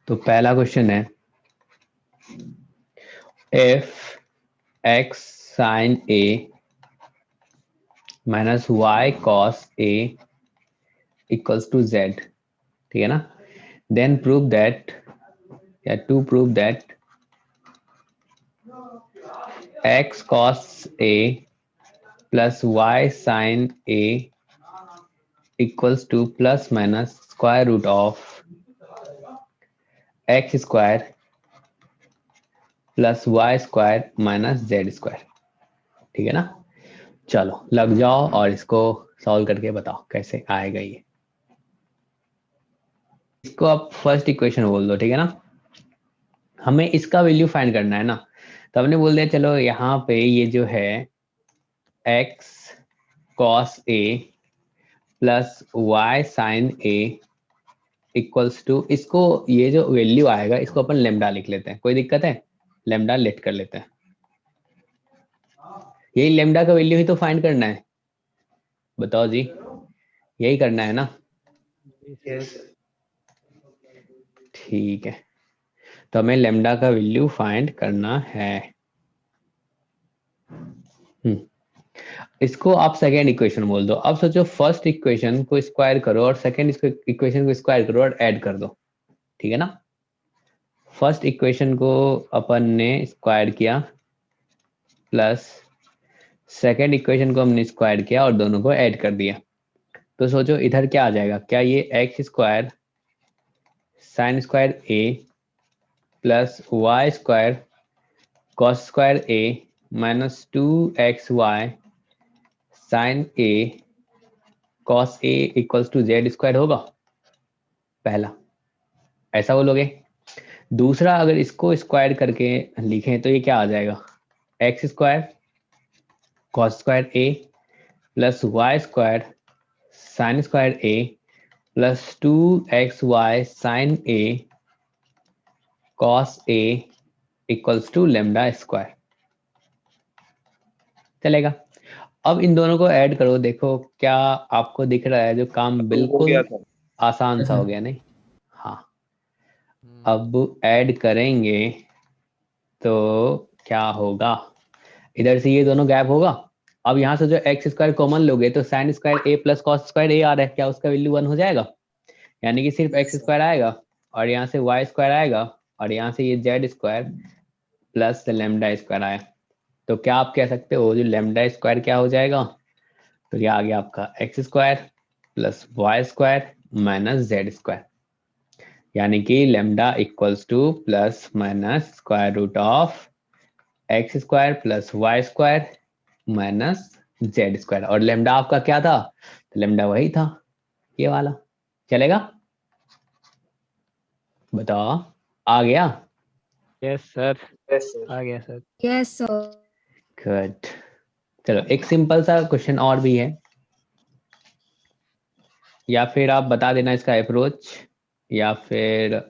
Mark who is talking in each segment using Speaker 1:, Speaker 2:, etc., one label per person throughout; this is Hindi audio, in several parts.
Speaker 1: तो पहला क्वेश्चन है if x sin a minus y cos a equals to z, ठीक है ना, then prove that या to prove that x cos a plus y sin a equals to plus minus square root of x square plus y square minus z square, ठीक है ना। चलो लग जाओ और इसको सॉल्व करके बताओ कैसे आएगा ये। इसको आप फर्स्ट इक्वेशन बोल दो, ठीक है ना। हमें इसका वैल्यू फाइंड करना है ना, तो हमने बोल दिया चलो यहाँ पे ये जो है x cos a plus y sin a equals to, इसको ये जो वैल्यू आएगा इसको अपन लेमडा लिख लेते हैं, कोई दिक्कत है, लेमडा लेट कर लेते हैं। यही लेमडा का वैल्यू ही तो फाइंड करना है, बताओ जी, यही करना है ना। ठीक है, तो हमें लेमडा का वैल्यू फाइंड करना है। इसको आप सेकेंड इक्वेशन बोल दो। अब सोचो फर्स्ट इक्वेशन को स्क्वायर करो और सेकेंड इक्वेशन को स्क्वायर करो और ऐड कर दो, ठीक है ना। फर्स्ट इक्वेशन को अपन ने स्क्वायर किया प्लस सेकेंड इक्वेशन को हमने स्क्वायर किया और दोनों को ऐड कर दिया। तो सोचो इधर क्या आ जाएगा, क्या ये x square sine square a plus y square cos square a minus 2xy sine a cos a equals to z square होगा। पहला ऐसा बोलोगे। दूसरा अगर इसको स्क्वायर करके लिखें तो ये क्या आ जाएगा, x square cos square a plus y square sine square a plus 2xy sine a cos a equals to lambda square. चलेगा। अब इन दोनों को ऐड करो, देखो क्या आपको दिख रहा है, जो काम बिल्कुल आसान सा हो गया नहीं। हाँ, अब ऐड करेंगे तो क्या होगा, इधर से ये दोनों गैप होगा। अब यहाँ से जो एक्स स्क्वायर कॉमन लोगे तो sign square a plus cos square ए आ रहा है, क्या उसका वैल्यू 1 हो जाएगा, यानी कि सिर्फ एक्स स्क्वायर आएगा और यहाँ से वाई स्क्वायर आएगा और यहाँ से ये Z square plus lambda square आया। तो क्या आप कह सकते हो जो लेमडा स्क्वायर क्या हो जाएगा, तो ये आ गया आपका x square plus y square minus z square, यानी कि lambda equals to plus minus square root of x square plus y square minus z square. और लेमडा आपका क्या था, तो लेमडा वही था ये वाला। चलेगा, बताओ आ गया।
Speaker 2: यस सर, आ गया सर।
Speaker 3: Yes sir.
Speaker 1: गुड। चलो एक सिंपल सा क्वेश्चन और भी है, या फिर आप बता देना इसका अप्रोच या फिर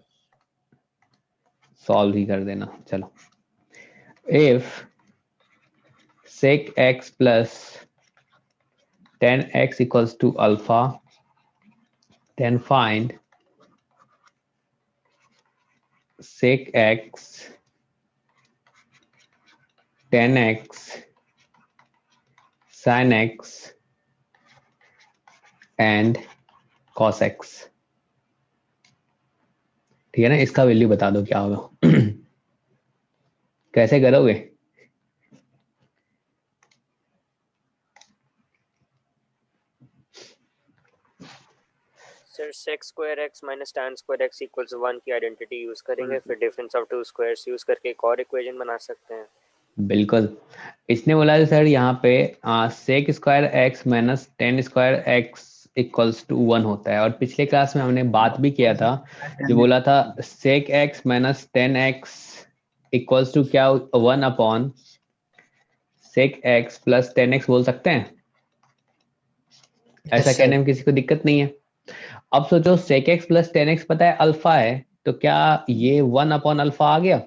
Speaker 1: सॉल्व ही कर देना। चलो, if sec x plus tan x equals to alpha, then find sec x tan x sin x and cos x, ठीक है ना। इसका वैल्यू बता दो क्या होगा। कैसे करोगे,
Speaker 4: sir sec square x minus tan square x equals 1 की आइडेंटिटी यूज करेंगे, फिर difference of to squares use करके एक और इक्वेशन बना सकते हैं।
Speaker 1: बिल्कुल। इसने बोला है सर यहाँ पे sec square x minus tan square x equals to 1 होता है, और पिछले क्लास में हमने बात भी किया था, जो बोला था sec x minus tan x equals to क्या, 1 upon sec x plus tan x बोल सकते हैं। ऐसा कहने में किसी को दिक्कत नहीं है। अब सोचो sec x plus tan x पता है अल्फा है, तो क्या ये 1 अपॉन अल्फा आ गया।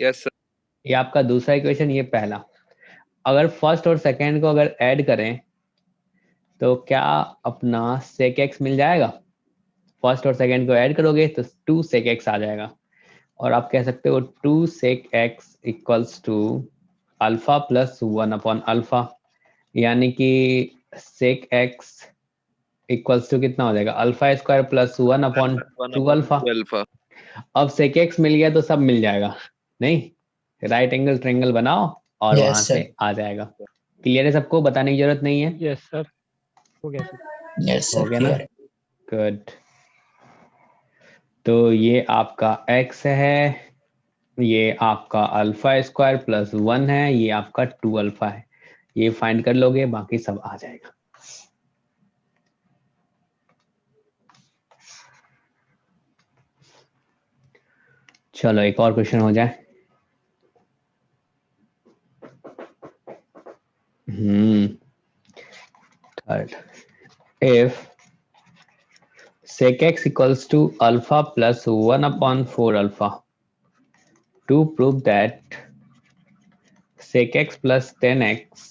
Speaker 5: Yes sir.
Speaker 1: ये आपका दूसरा इक्वेशन, ये पहला। अगर फर्स्ट और सेकेंड को अगर ऐड करें तो क्या अपना सेक एक्स मिल जाएगा, फर्स्ट और सेकंड को ऐड करोगे तो 2 sec x आ जाएगा, और आप कह सकते हो 2 sec x equals to alpha plus 1 upon alpha, यानी कि sec x इक्वल्स टू कितना हो जाएगा, alpha square plus 1 upon 2 alpha. अब sec x मिल गया तो सब मिल जाएगा, नहीं, राइट एंगल ट्रायंगल बनाओ और
Speaker 3: Yes,
Speaker 1: वहां
Speaker 3: sir.
Speaker 1: से आ जाएगा। क्लियर है सबको, बताने की जरूरत नहीं है?
Speaker 2: यस सर, हो गया सर।
Speaker 3: Yes,
Speaker 1: हो
Speaker 3: sir.
Speaker 1: गया ना?
Speaker 3: Clear.
Speaker 1: गुड। तो ये आपका x है, ये आपका अल्फा स्क्वायर प्लस 1 है, ये आपका 2 अल्फा है, ये फाइंड कर लोगे, बाकी सब आ जाएगा। चलो एक और क्वेश्चन हो जाए। Third, if sec x equals to alpha plus 1 upon 4 alpha, to prove that sec x plus 10x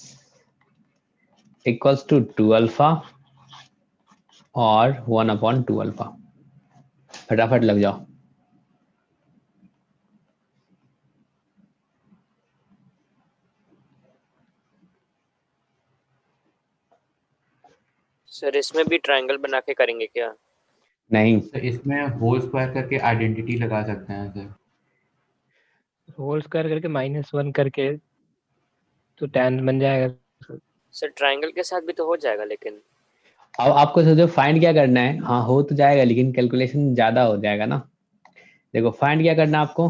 Speaker 1: equals to 2 alpha और 1 upon 2 alpha। फटाफट लग जाओ।
Speaker 4: सर इसमें भी ट्रायंगल बना के करेंगे क्या?
Speaker 1: नहीं,
Speaker 5: तो इसमें होल स्क्वायर करके आइडेंटिटी लगा सकते हैं सर।
Speaker 2: होल स्क्वायर करके -1 करके तो tan बन जाएगा।
Speaker 4: सर ट्रायंगल के साथ भी तो हो जाएगा, लेकिन
Speaker 1: अब आपको सोचो फाइंड क्या करना है। हाँ हो तो जाएगा, लेकिन कैलकुलेशन ज्यादा हो जाएगा ना। देखो फाइंड क्या करना है आपको,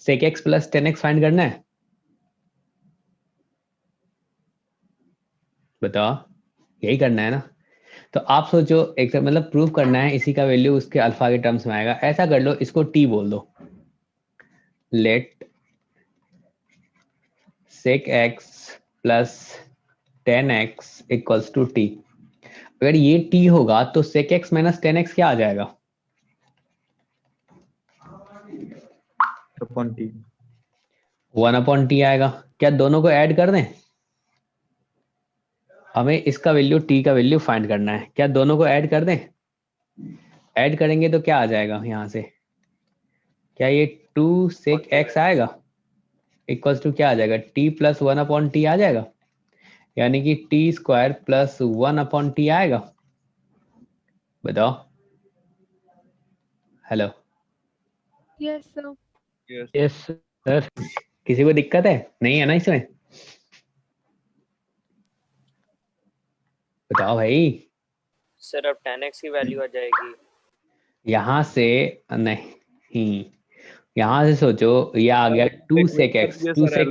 Speaker 1: sec x plus 10x find करना है, बताओ, यही करना है ना। तो आप सोचो एक मतलब प्रूव करना है इसी का वैल्यू उसके अल्फा के टर्म्स में आएगा। ऐसा कर लो, इसको t बोल दो, let sec x plus 10x equals to t। अगर ये t होगा तो sec x माइनस 10x क्या आ जाएगा, 1 अपॉन टी आएगा। क्या दोनों को ऐड कर दें? हमें इसका वैल्यू t का वैल्यू फाइंड करना है, क्या दोनों को ऐड कर दें? ऐड करेंगे तो क्या आ जाएगा यहाँ से, क्या ये 2 sec x आएगा इक्वल्स टू क्या आ जाएगा, t प्लस 1 अपॉन टी आ जाएगा, यानी कि t square plus 1 upon T आएगा। बताओ, hello,
Speaker 6: yes sir.
Speaker 2: Yes sir.
Speaker 1: किसी को दिक्कत है? नहीं है ना इसमें? बताओ भाई।
Speaker 4: सर अब 10x की वैल्यू आ जाएगी।
Speaker 1: यहाँ से नहीं, यहाँ से सोचो, ये आ गया 2 sec x, 2 sec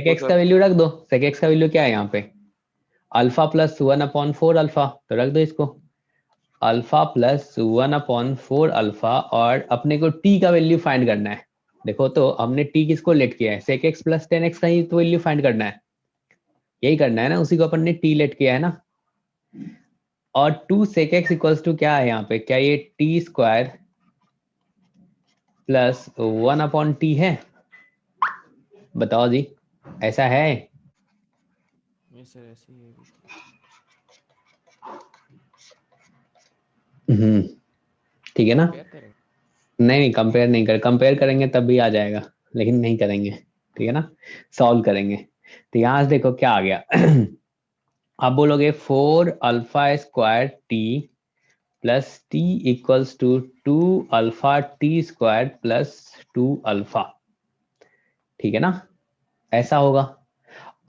Speaker 1: x का वैल्यू रख दो। sec x का वैल्यू क्या है यहाँ पे, अल्फा प्लस 1 अपॉन 4 अल्फा, तो रख दो इसको, अल्फा प्लस 1 अपॉन 4 अल्फा, और अपने को t का वैल्यू फाइंड करना है। देखो तो हमने t किसको लेट किया है, sec x प्लस 10x का ही तो वैल्यू फाइंड करना है, यही करना है ना, उसी को अपन ने t लेट किया है ना। और 2 sec x इक्वल्स टू क्या है यहाँ पे, क्या ये t square plus 1 upon T है? बताओ जी, ऐसा है? ठीक है ना? नहीं कंपेयर नहीं कर, कंपेयर करेंगे तब भी आ जाएगा, लेकिन नहीं करेंगे, ठीक है ना, सॉल्व करेंगे। तो यहाँ से देखो क्या आ गया आप बोलोगे 4 alpha square t plus t equals to 2 alpha t square plus 2 alpha, ठीक है ना, ऐसा होगा।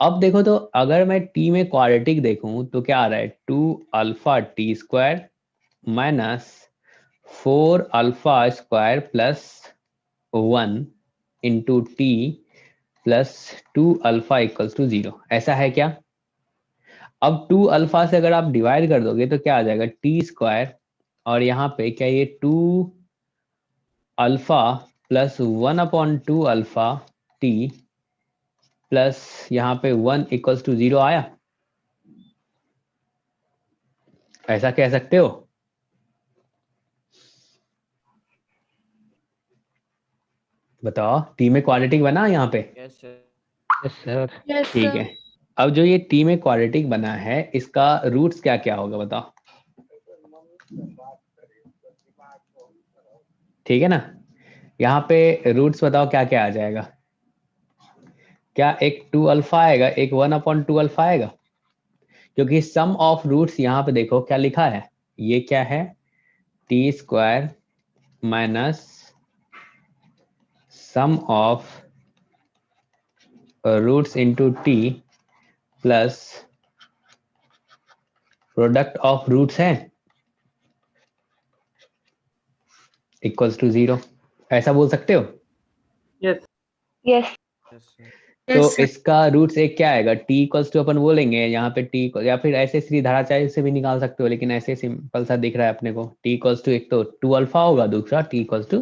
Speaker 1: अब देखो तो अगर मैं t में क्वाड्रेटिक देखूं तो क्या आ रहा है, 2 alpha t square minus 4 alpha square plus 1 into t plus 2 alpha equals to 0, ऐसा है क्या? अब 2 अल्फा से अगर आप डिवाइड कर दोगे तो क्या आ जाएगा, टी स्क्वायर, और यहाँ पे क्या ये 2 alpha plus 1 upon 2 alpha T plus यहाँ पे 1 इक्वल्स टू 0 आया, ऐसा कह सकते हो? बताओ, टी में क्वाड्रेटिक बना यहाँ पे?
Speaker 2: Yes sir.
Speaker 6: यस
Speaker 1: ठीक
Speaker 6: सर।
Speaker 1: है। अब जो ये टी में क्वाड्रेटिक बना है इसका रूट्स क्या क्या होगा बताओ? ठीक है ना। यहाँ पे रूट्स बताओ क्या क्या आ जाएगा। क्या एक 2 अल्फा आएगा, एक 1/2 अल्फा आएगा, क्योंकि सम ऑफ रूट्स यहाँ पे देखो क्या लिखा है, ये क्या है, t square minus sum of roots into t plus product of roots है इक्वल्स टू 0। ऐसा बोल सकते हो।
Speaker 2: Yes
Speaker 6: Yes.
Speaker 1: तो
Speaker 6: Yes, sir.
Speaker 1: इसका रूट्स एक क्या आएगा, टी इक्वल्स टू अपन बोलेंगे यहाँ पे टी, या फिर ऐसे सीधी धाराचार्य से भी निकाल सकते हो, लेकिन ऐसे सिंपल सा दिख रहा है अपने को। टी इक्वल्स टू एक तो 2 अल्फा होगा, दूसरा टी इक्वल्स टू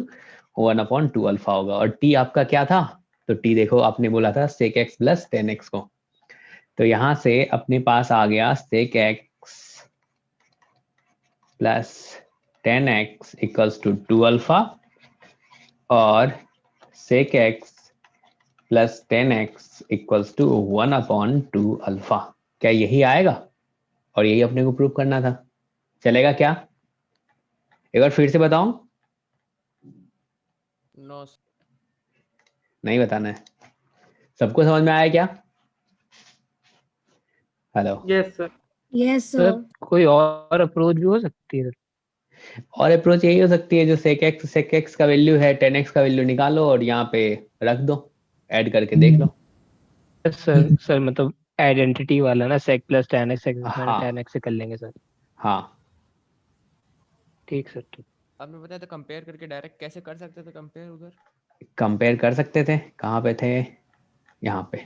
Speaker 1: 1/2 अल्फा होगा। और टी आपका क्या था, तो टी देखो आपने बोला था sec x प्लस 10x को, तो यहाँ से अपने पास आ गया sec x plus 10x equals to 2 alpha और sec x plus 10x equals to 1/2 alpha. क्या यही आएगा, और यही अपने को प्रूव करना था। चलेगा क्या, एक बार फिर से बताऊं।
Speaker 3: नो
Speaker 1: नहीं बताना है, सबको समझ में आया क्या। Hello.
Speaker 2: Yes sir.
Speaker 6: Yes,
Speaker 2: sir
Speaker 6: sir.
Speaker 2: कोई और अप्रोच भी हो सकती है।
Speaker 1: और अप्रोच यही हो सकती है, जो sec x का वैल्यू है 10x का वैल्यू निकालो और यहाँ पे रख दो, ऐड करके देख लो।
Speaker 2: सर मतलब आइडेंटिटी वाला ना, sec प्लस tan x
Speaker 1: हाँ
Speaker 2: tan x से कर लेंगे सर।
Speaker 1: हाँ,
Speaker 2: ठीक सर ठीक।
Speaker 3: आपने बताया था कंपेयर करके डायरेक्ट कैसे कर सकते थे कंपेयर उधर।
Speaker 1: कंपेयर कर सकते थे, कहाँ पे थे, यहाँ पे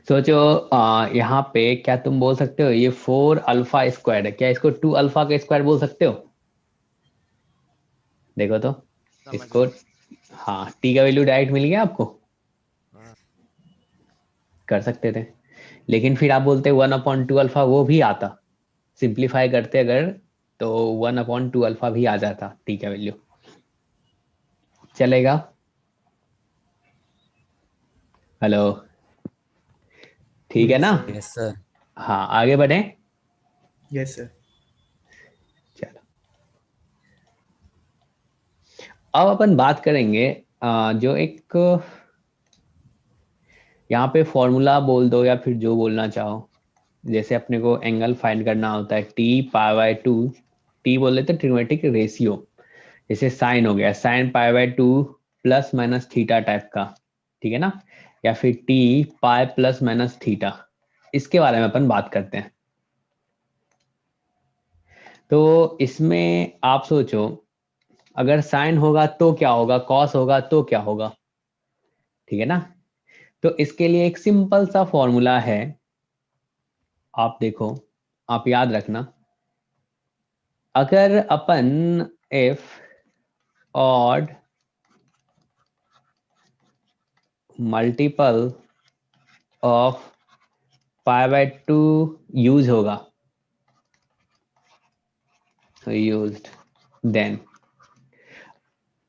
Speaker 1: सोचो। यहाँ पे क्या तुम बोल सकते हो, ये 4 अल्फा स्क्वायर है, क्या इसको 2 अल्फा का स्क्वायर बोल सकते हो। देखो तो
Speaker 3: समझ
Speaker 1: इसको,
Speaker 3: गया।
Speaker 1: हाँ टी का वैल्यू डायरेक्ट मिल गया आपको,
Speaker 3: हाँ।
Speaker 1: कर सकते थे। लेकिन फिर आप बोलते 1/2 अल्फा, वो भी आता, सिंप्लीफाई करते अगर, तो 1/2 अल्फा भी आ जाता टी का वैल्यू। चलेगा। हेलो, ठीक है ना।
Speaker 7: Yes sir.
Speaker 1: हाँ आगे बढ़े।
Speaker 8: Yes sir.
Speaker 1: चलो अब अपन बात करेंगे जो एक यहाँ पे फॉर्मूला बोल दो या फिर जो बोलना चाहो। जैसे अपने को एंगल फाइंड करना होता है, t π/2, टी बोल लेते ट्रिग्नोमेट्रिक रेशियो। जैसे साइन हो गया, sine π/2 plus minus theta type का, ठीक है ना, या फिर टी पाई प्लस माइनस थीटा, इसके बारे में अपन बात करते हैं। तो इसमें आप सोचो, अगर साइन होगा तो क्या होगा, कॉस होगा तो क्या होगा, ठीक है ना। तो इसके लिए एक सिंपल सा फॉर्मूला है, आप देखो, आप याद रखना। अगर अपन if odd multiple of π/2 use होगा, यूज्ड, देन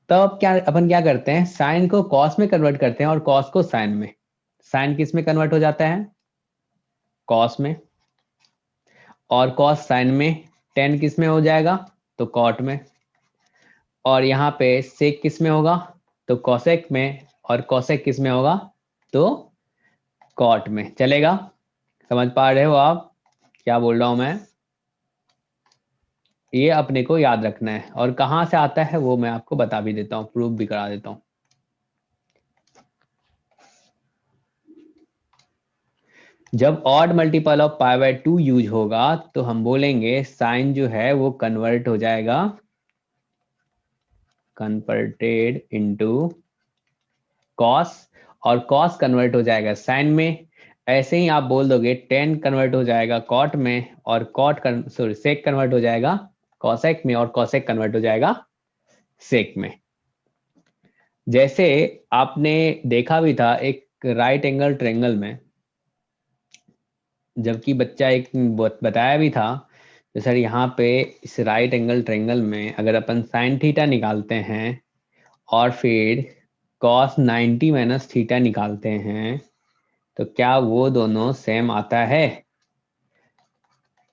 Speaker 1: तब क्या अपन क्या करते हैं, साइन को कॉस में कन्वर्ट करते हैं और कॉस को साइन में। साइन किस में कन्वर्ट हो जाता है, कॉस में, और कॉस साइन में। टेन किस में हो जाएगा, तो कॉट में। और यहाँ पे सेक किस में होगा, तो कॉसेक में। और कॉसेक किस में होगा, तो कॉट में। चलेगा, समझ पा रहे हो आप क्या बोल रहा हूं मैं। ये अपने को याद रखना है, और कहाँ से आता है वो मैं आपको बता भी देता हूँ, प्रूफ भी करा देता हूँ। जब ऑड मल्टीपल ऑफ π/2 यूज होगा तो हम बोलेंगे साइन जो है वो कन्वर्ट हो जाएगा, कन्वर्टेड इनटू कॉस, और कॉस कन्वर्ट हो जाएगा साइन में। ऐसे ही आप बोल दोगे टेन कन्वर्ट हो जाएगा कॉट में, और कॉट सॉरी सेक कन्वर्ट हो जाएगा कॉसेक में, और कॉसेक कन्वर्ट हो जाएगा सेक में। जैसे आपने देखा भी था एक राइट एंगल ट्रायंगल में, जबकि बच्चा एक बताया भी था, तो सर यहाँ पे इस राइट एंगल ट्रायंगल में अगर अपन साइन थीटा निकालते हैं और फिर कॉस 90 माइनस थीटा निकालते हैं, तो क्या वो दोनों सेम आता है।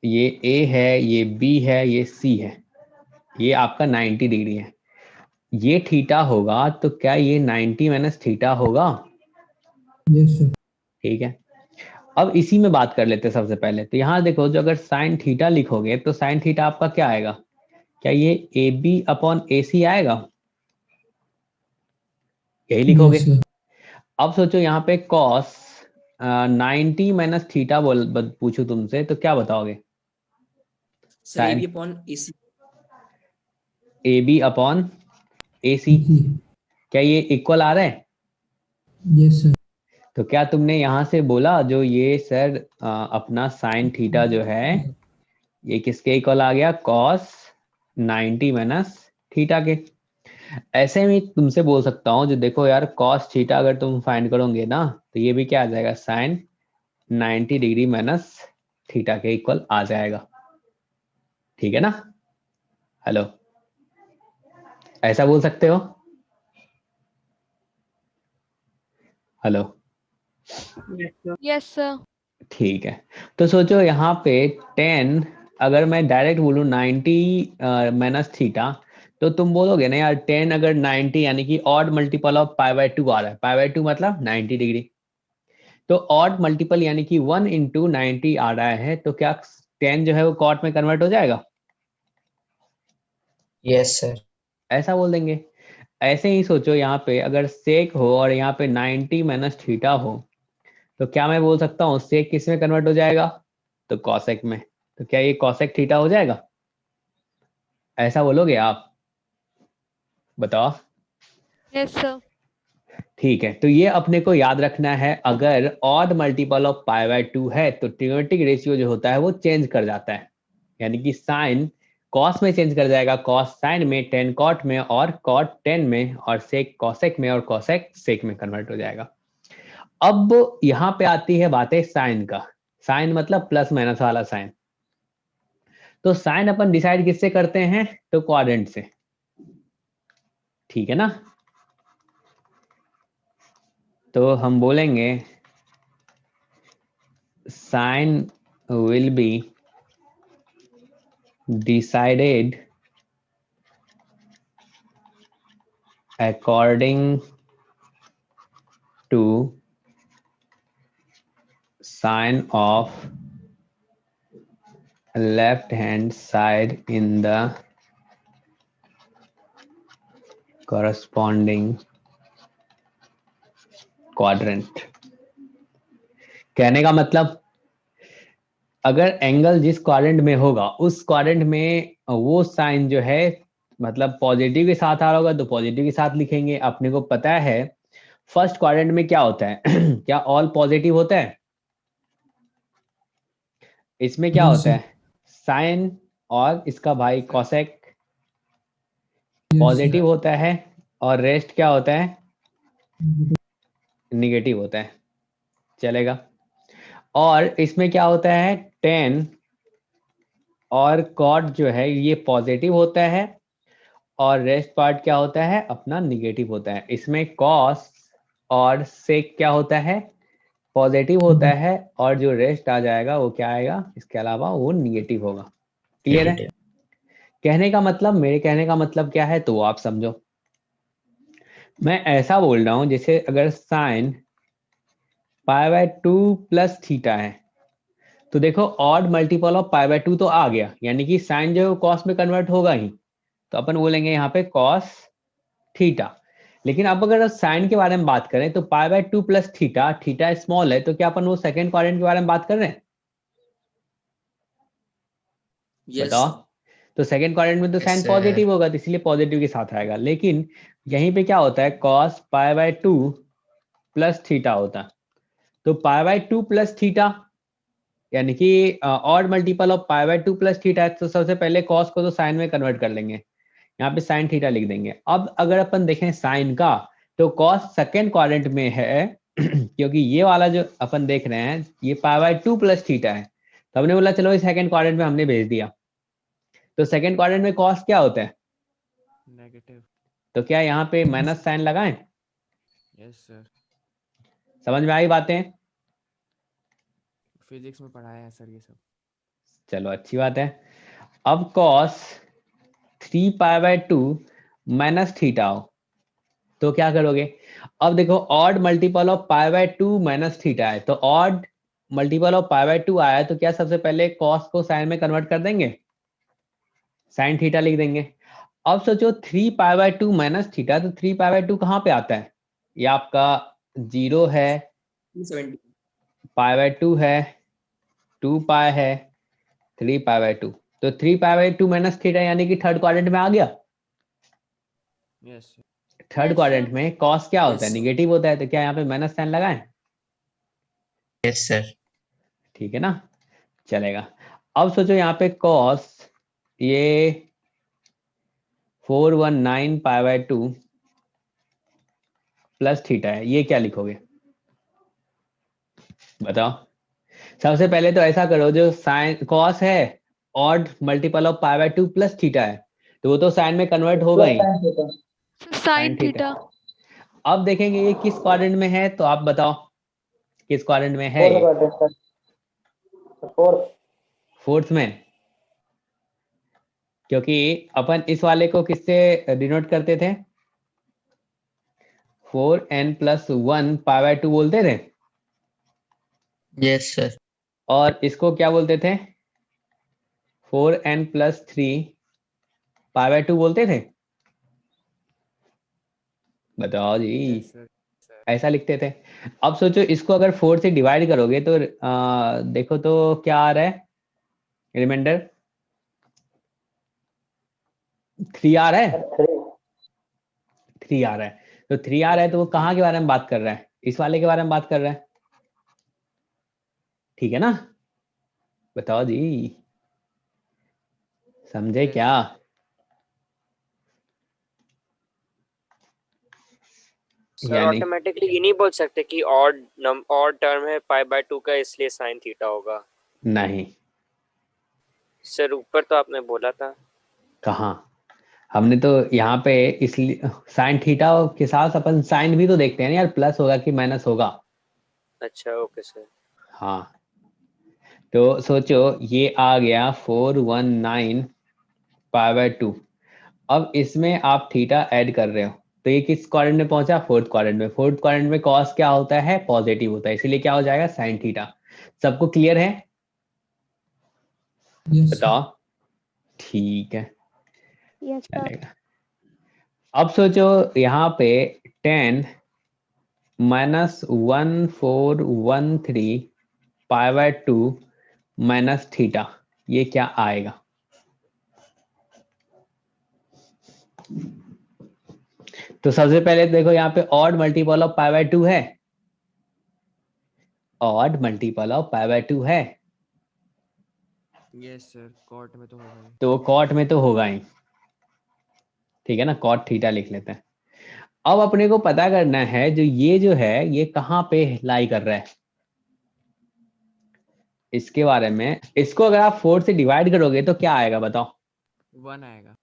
Speaker 1: ये ए है, ये बी है, ये सी है, ये आपका 90 डिग्री है, ये थीटा होगा तो क्या ये 90 माइनस थीटा होगा?
Speaker 8: Yes sir.
Speaker 1: ठीक है, अब इसी में बात कर लेते हैं सबसे पहले। तो यहाँ देखो, जो अगर साइन थीटा लिखोगे तो साइन थीटा आपका क्या आएगा? क्या ये ए बी अपॉन ए सी आएगा? यही लिखोगे।
Speaker 8: Yes sir.
Speaker 1: अब सोचो यहाँ पे कॉस 90 माइनस थीटा पूछू तुमसे तो क्या बताओगे?
Speaker 7: Sir A B upon A C.
Speaker 1: A B upon A C, क्या ये इक्वल आ रहा है?
Speaker 8: Yes sir.
Speaker 1: तो क्या तुमने यहाँ से बोला जो ये सर अपना साइन थीटा जो है ये किसके इक्वल आ गया? कॉस 90 माइनस थीटा के। ऐसे में तुमसे बोल सकता हूँ, जो देखो यार कॉस थीटा अगर तुम फाइंड करोगे ना तो ये भी क्या आ जाएगा? साइन 90 डिग्री माइनस थीटा के इक्वल आ जाएगा। ठीक है ना? हेलो, ऐसा बोल सकते हो? Hello,
Speaker 6: Yes, sir.
Speaker 1: ठीक है। तो सोचो यहाँ पे 10 अगर मैं डायरेक्ट बोलूँ 90 माइनस थीटा तो तुम बोलोगे ना यार 10 अगर 90 यानी कि odd multiple of pi by 2 आ रहा है। पाई बाय 2 मतलब 90 डिग्री, तो ऑड मल्टीपल यानी कि 1 इंटू 90 आ रहा है, तो क्या 10 जो है वो कॉट में कन्वर्ट हो जाएगा?
Speaker 9: Yes sir.
Speaker 1: ऐसा बोल देंगे। ऐसे ही सोचो यहाँ पे अगर सेक हो और यहाँ पे 90 माइनस थीटा हो तो क्या मैं बोल सकता हूँ सेक किस में कन्वर्ट हो जाएगा? तो कॉसेक में। तो क्या ये कॉसेक थीटा हो जाएगा? ऐसा बोलोगे आप? बताओ।
Speaker 6: Yes, sir.
Speaker 1: ठीक है, तो ये अपने को याद रखना है, अगर odd multiple of pi by 2 है तो ट्रिग्नोमेट्रिक रेशियो जो होता है वो चेंज कर जाता है, यानी कि साइन कॉस में चेंज कर जाएगा, कॉस साइन में, टेन कॉट में, और कॉट टेन में, और सेक कॉसेक में, और कॉसेक सेक में कन्वर्ट हो जाएगा। अब यहाँ पे आती है बातें साइन का। साइन मतलब प्लस माइनस वाला साइन। तो साइन अपन डिसाइड किससे करते हैं? तो क्वाड्रेंट से। ठीक है ना? तो हम बोलेंगे sign will be decided according to sign of left hand side in the corresponding quadrant। कहने का मतलब अगर एंगल जिस क्वाड्रेंट में होगा उस क्वाड्रेंट में वो साइन जो है मतलब पॉजिटिव के साथ आ रहा होगा तो पॉजिटिव के साथ लिखेंगे। अपने को पता है फर्स्ट क्वाड्रेंट में क्या होता है क्या ऑल पॉजिटिव होता है? इसमें क्या होता है? साइन और इसका भाई कॉसेक पॉजिटिव होता है, और रेस्ट क्या होता है? निगेटिव होता है। चलेगा। और इसमें क्या होता है? टेन और कॉट जो है ये पॉजिटिव होता है, और रेस्ट पार्ट क्या होता है? अपना निगेटिव होता है। इसमें कॉस और सेक क्या होता है? पॉजिटिव होता है, और जो रेस्ट आ जाएगा वो क्या आएगा? इसके अलावा वो निगेटिव होगा। क्लियर है? कहने का मतलब, मेरे कहने का मतलब क्या है तो वो आप समझो। मैं ऐसा बोल रहा हूं जैसे अगर sine pi by 2 plus theta है तो देखो odd multiple of pi by 2 तो आ गया, यानी कि साइन जो है कॉस में कन्वर्ट होगा ही, तो अपन बोलेंगे यहाँ पे कॉस थीटा। लेकिन अब अगर साइन के बारे में बात करें तो पाई by 2 plus theta, theta small है, तो क्या अपन वो सेकंड क्वाड्रेंट के बारे में बात कर रहे हैं? बताओ। तो सेकंड क्वाड्रेंट में तो
Speaker 9: Yes,
Speaker 1: साइन
Speaker 9: sir.
Speaker 1: पॉजिटिव होगा तो इसलिए पॉजिटिव के साथ आएगा। लेकिन यहीं पे क्या होता है? Cos pi by 2 plus theta होता है। तो पाई बाय 2 प्लस थीटा यानी कि odd multiple of pi by 2 plus theta है, तो सबसे पहले कॉस को तो साइन में कन्वर्ट कर लेंगे, यहाँ पे साइन थीटा लिख देंगे। अब अगर अपन देखें साइन का तो कॉस सेकेंड क्वाड्रेंट में है क्योंकि ये वाला जो अपन देख रहे हैं ये पाई बाय 2 प्लस थीटा है, तो हमने बोला चलो इस सेकेंड क्वाड्रेंट में हमने भेज दिया। तो सेकेंड क्वाड्रेंट में कॉस क्या होता है?
Speaker 3: नेगेटिव।
Speaker 1: तो क्या यहाँ पे माइनस साइन लगाएं?
Speaker 3: यस सर,
Speaker 1: समझ में आई बातें?
Speaker 3: फिजिक्स में पढ़ाया है सर ये सब।
Speaker 1: चलो अच्छी बात है। अब cos 3π/2 माइनस थीटा हो तो क्या करोगे? अब देखो odd multiple of π/2 minus theta है, तो ऑड मल्टीपल ऑफ π/2 आया है, तो क्या सबसे पहले cos को साइन में कन्वर्ट कर देंगे, साइन थीटा लिख देंगे। अब सोचो 3π/2 माइनस थीटा, तो 3π/2 कहाँ पे आता है? ये आपका 0 है,
Speaker 7: 270
Speaker 1: π/2 है, 2π है, 3π/2, तो 3π/2 माइनस थीटा यानी कि थर्ड क्वाड्रेंट में आ गया।
Speaker 3: Yes
Speaker 1: third
Speaker 6: Yes,
Speaker 1: quadrant
Speaker 6: sir.
Speaker 1: में cos क्या होता है?
Speaker 7: Yes, sir.
Speaker 1: निगेटिव होता है, तो क्या यहाँ पे माइनस साइन लगाएं?
Speaker 9: Yes sir.
Speaker 1: ठीक है ना, चलेगा। अब सोचो यहाँ पे cos ये 419π/2 प्लस थीटा है, ये क्या लिखोगे बताओ? सबसे पहले तो ऐसा करो, जो साइन cos है odd multiple of π/2 plus theta है, तो वो तो साइन में कन्वर्ट होगा ही,
Speaker 6: Sin theta.
Speaker 1: अब देखेंगे ये किस क्वाड्रेंट में है, तो आप बताओ किस क्वाड्रेंट में है ये? फोर्थ में, क्योंकि अपन इस वाले को किससे डिनोट करते थे? 4n+1 π/2 बोलते थे,
Speaker 9: यस सर।
Speaker 1: और इसको क्या बोलते थे? 4n+3 π/2 बोलते थे। बताओ जी,
Speaker 3: सर
Speaker 1: ऐसा लिखते थे। अब सोचो इसको अगर 4 से डिवाइड करोगे तो देखो तो क्या आ रहा है, रिमाइंडर 3 आ रहा है, 3 आ रहा है, तो 3 आ रहा है, तो वो कहाँ के बारे में बात कर रहा है? इस वाले के बारे में बात कर रहा है, ठीक है ना? बताओ जी, समझे क्या?
Speaker 4: सर
Speaker 1: यानी
Speaker 4: ऑटोमेटिकली ये नहीं बोल सकते कि ऑड टर्म है π/2 का इसलिए साइन थीटा होगा।
Speaker 1: नहीं,
Speaker 4: सर ऊपर तो आपने बोला था।
Speaker 1: कहाँ? हमने तो यहाँ पे इसलिए साइन थीटा के साथ अपन साइन भी तो देखते हैं ना यार, प्लस होगा कि माइनस होगा।
Speaker 4: अच्छा ओके सर।
Speaker 1: हाँ, तो सोचो ये आ गया 419 π/2। अब इसमें आप थीटा ऐड कर रहे हो, तो ये किस क्वाड्रेंट में पहुंचा? फोर्थ क्वाड्रेंट में। फोर्थ क्वाड्रेंट में कॉस क्या होता है? पॉजिटिव होता है, इसीलिए क्या हो जाएगा? Sine theta. सबको क्लियर है?
Speaker 8: Yes, sir.
Speaker 1: बताओ। ठीक है,
Speaker 6: Yes, sir.
Speaker 1: चलेगा। अब सोचो यहाँ पे 10 -1413 π/2 माइनस थीटा, ये क्या आएगा? तो सबसे पहले देखो यहाँ पे ऑड मल्टीपल ऑफ π/2 है, ऑड मल्टीपल ऑफ π/2 है,
Speaker 3: यस सर, कॉट में तो होगा ही।
Speaker 1: तो कॉट में तो होगा ही, ठीक है ना? कॉट थीटा लिख लेते हैं। अब अपने को पता करना है जो है ये कहाँ पे लाई कर रहा है, इसके बारे में। इसको अगर आप 4 से डिवाइड करोगे तो क्या आएगा बताओ?
Speaker 3: 1 आएगा।